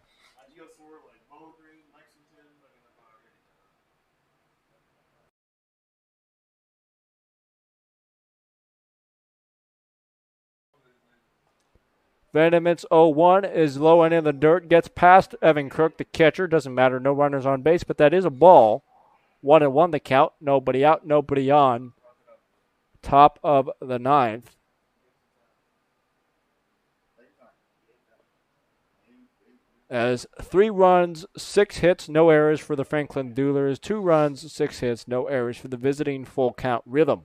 Vandermint's 0-1 is low and in the dirt. Gets past Evan Kirk, the catcher. Doesn't matter, no runners on base, but that is a ball. 1-1 the count. Nobody out, nobody on. Top of the ninth. As 3 runs, 6 hits, no errors for the Franklin Duelers. 2 runs, 6 hits, no errors for the visiting full count Rhythm.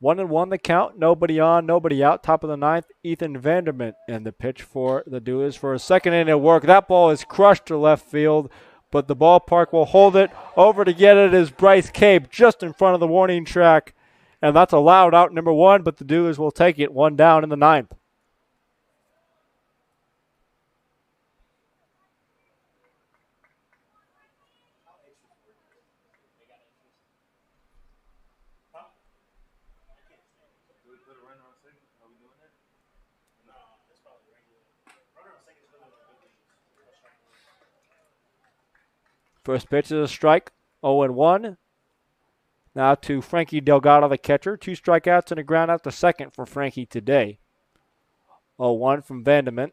One and one the count. Nobody on, nobody out. Top of the ninth, Ethan Vandermint in the pitch for the Duelers for a second inning of work. That ball is crushed to left field, but the ballpark will hold it. Over to get it is Bryce Cape just in front of the warning track, and that's allowed out number 1, but the Duelers will take it. 1 down in the ninth. First pitch is a strike, 0-1. Now to Frankie Delgado, the catcher. 2 strikeouts and a ground out to second for Frankie today. 0-1 from Vandermint.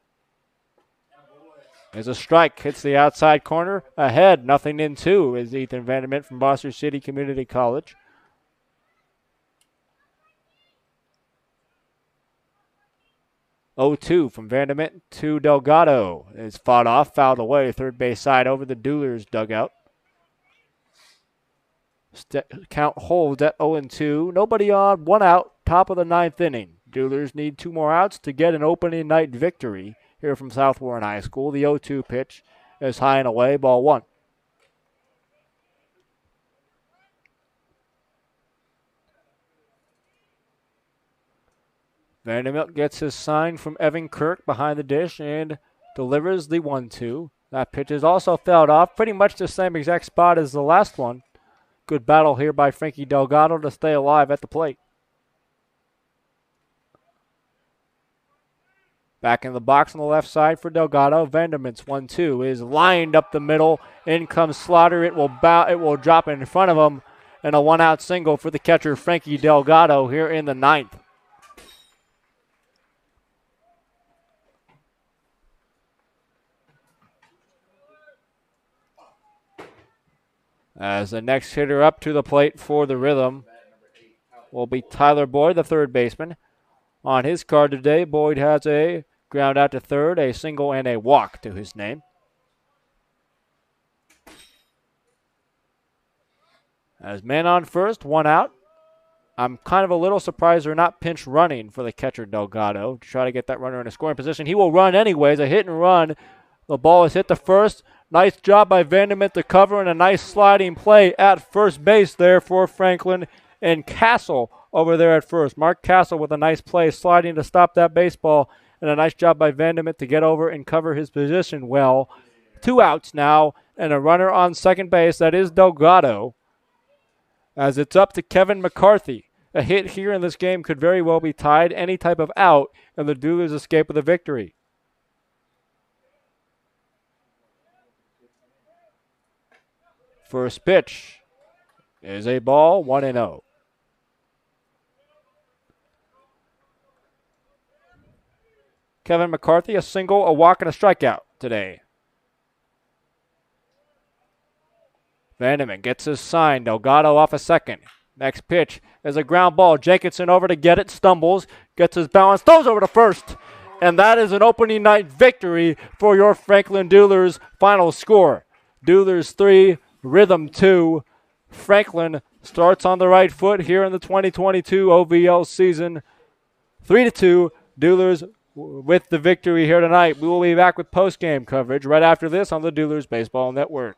There's a strike, hits the outside corner. Ahead, 0-2 is Ethan Vandermint from Foster City Community College. Oh-2 from Vandermint to Delgado. Is fought off, fouled away, third base side over the Duelers dugout. Count holds at 0-2. Nobody on, 1 out, top of the ninth inning. Duelers need 2 more outs to get an opening night victory here from South Warren High School. The 0-2 pitch is high and away, ball 1. Vanderbilt gets his sign from Evan Kirk behind the dish and delivers the 1-2. That pitch is also fouled off, pretty much the same exact spot as the last one. Good battle here by Frankie Delgado to stay alive at the plate. Back in the box on the left side for Delgado. Vandermint's 1-2 is lined up the middle. In comes Slaughter. It will drop in front of him, and a 1-out single for the catcher Frankie Delgado here in the ninth. As the next hitter up to the plate for the Rhythm will be Tyler Boyd, the third baseman. On his card today, Boyd has a ground out to third, a single, and a walk to his name. As man on first, 1 out. I'm kind of a little surprised they're not pinch running for the catcher Delgado to try to get that runner in a scoring position. He will run anyways, a hit and run. The ball is hit to first. Nice job by Vandermint to cover, and a nice sliding play at first base there for Franklin, and Castle over there at first. Mark Castle with a nice play sliding to stop that baseball and a nice job by Vandermeer to get over and cover his position well. 2 outs now, and a runner on second base. That is Delgado, as it's up to Kevin McCarthy. A hit here in this game could very well be tied any type of out, and the Duelers escape with a victory. First pitch is a ball, 1-0. Kevin McCarthy, a single, a walk, and a strikeout today. Vandermeer gets his sign. Delgado off a second. Next pitch is a ground ball. Jenkinson over to get it, stumbles, gets his balance, throws over to first. And that is an opening night victory for your Franklin Duelers. Final score, Duelers 3, Rhythm 2. Franklin starts on the right foot here in the 2022 OVL season. 3-2, Duelers with the victory here tonight. We will be back with post-game coverage right after this on the Duelers Baseball Network.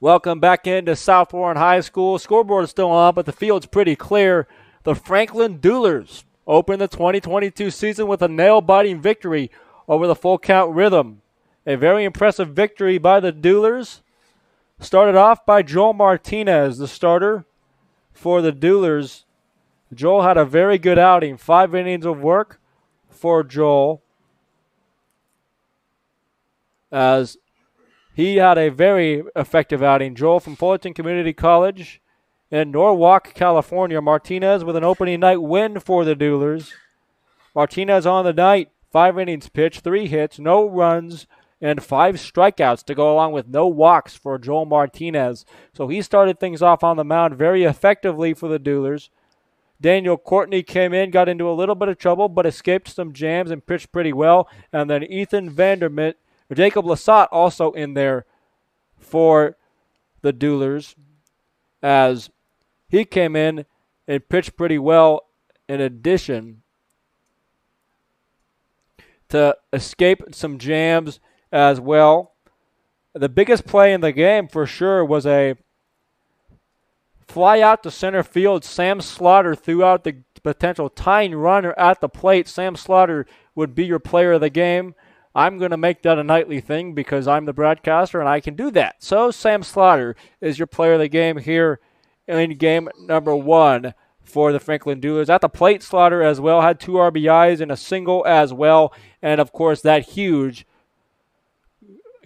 Welcome back into South Warren High School. Scoreboard is still on, but the field's pretty clear. The Franklin Duelers open the 2022 season with a nail-biting victory over the Full Count Rhythm. A very impressive victory by the Duelers. Started off by Joel Martinez, the starter for the Duelers. Joel had a very good outing. 5 innings of work for Joel, as he had a very effective outing. Joel from Fullerton Community College in Norwalk, California. Martinez with an opening night win for the Duelers. Martinez on the night, 5 innings pitched, 3 hits, no runs, and 5 strikeouts to go along with no walks for Joel Martinez. So he started things off on the mound very effectively for the Duelers. Daniel Courtney came in, got into a little bit of trouble, but escaped some jams and pitched pretty well. And then Ethan Vandermeer, Jacob Lasat also in there for the Duelers, as he came in and pitched pretty well in addition to escape some jams as well. The biggest play in the game for sure was a fly out to center field. Sam Slaughter threw out the potential tying runner at the plate. Sam Slaughter would be your player of the game. I'm going to make that a nightly thing because I'm the broadcaster and I can do that. So Sam Slaughter is your player of the game here in game number 1 for the Franklin Duelers. At the plate, Slaughter as well had 2 RBIs and a single as well. And, of course, that huge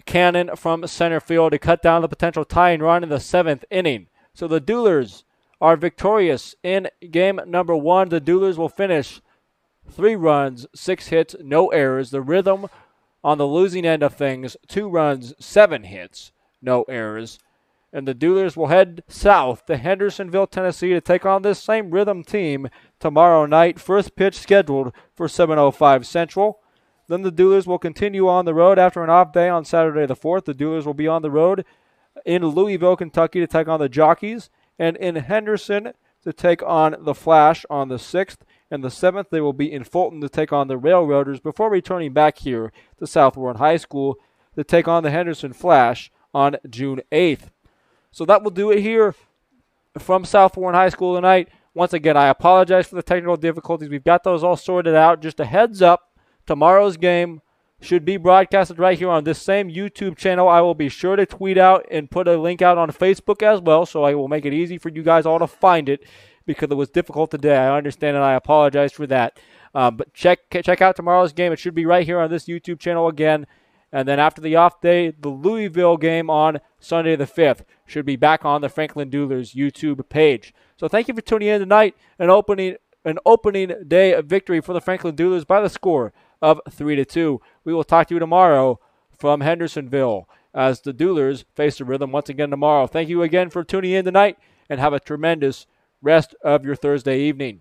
cannon from center field to cut down the potential tying run in the 7th inning. So the Duelers are victorious in game number 1. The Duelers will finish 3 runs, 6 hits, no errors. The Rhythm on the losing end of things, 2 runs, 7 hits, no errors. And the Duelers will head south to Hendersonville, Tennessee to take on this same Rhythm team tomorrow night. First pitch scheduled for 7:05 Central. Then the Duelers will continue on the road after an off day on Saturday the 4th. The Duelers will be on the road in Louisville, Kentucky to take on the Jockeys, and in Henderson to take on the Flash on the 6th. And the 7th, they will be in Fulton to take on the Railroaders before returning back here to South Warren High School to take on the Henderson Flash on June 8th. So that will do it here from South Warren High School tonight. Once again, I apologize for the technical difficulties. We've got those all sorted out. Just a heads up, tomorrow's game should be broadcasted right here on this same YouTube channel. I will be sure to tweet out and put a link out on Facebook as well, so I will make it easy for you guys all to find it because it was difficult today. I understand and I apologize for that. But check out tomorrow's game. It should be right here on this YouTube channel again. And then after the off day, the Louisville game on Sunday the 5th should be back on the Franklin Duelers YouTube page. So thank you for tuning in tonight. An opening day victory for the Franklin Duelers by the score of 3-2. We will talk to you tomorrow from Hendersonville as the Duelers face the Rhythm once again tomorrow. Thank you again for tuning in tonight, and have a tremendous rest of your Thursday evening.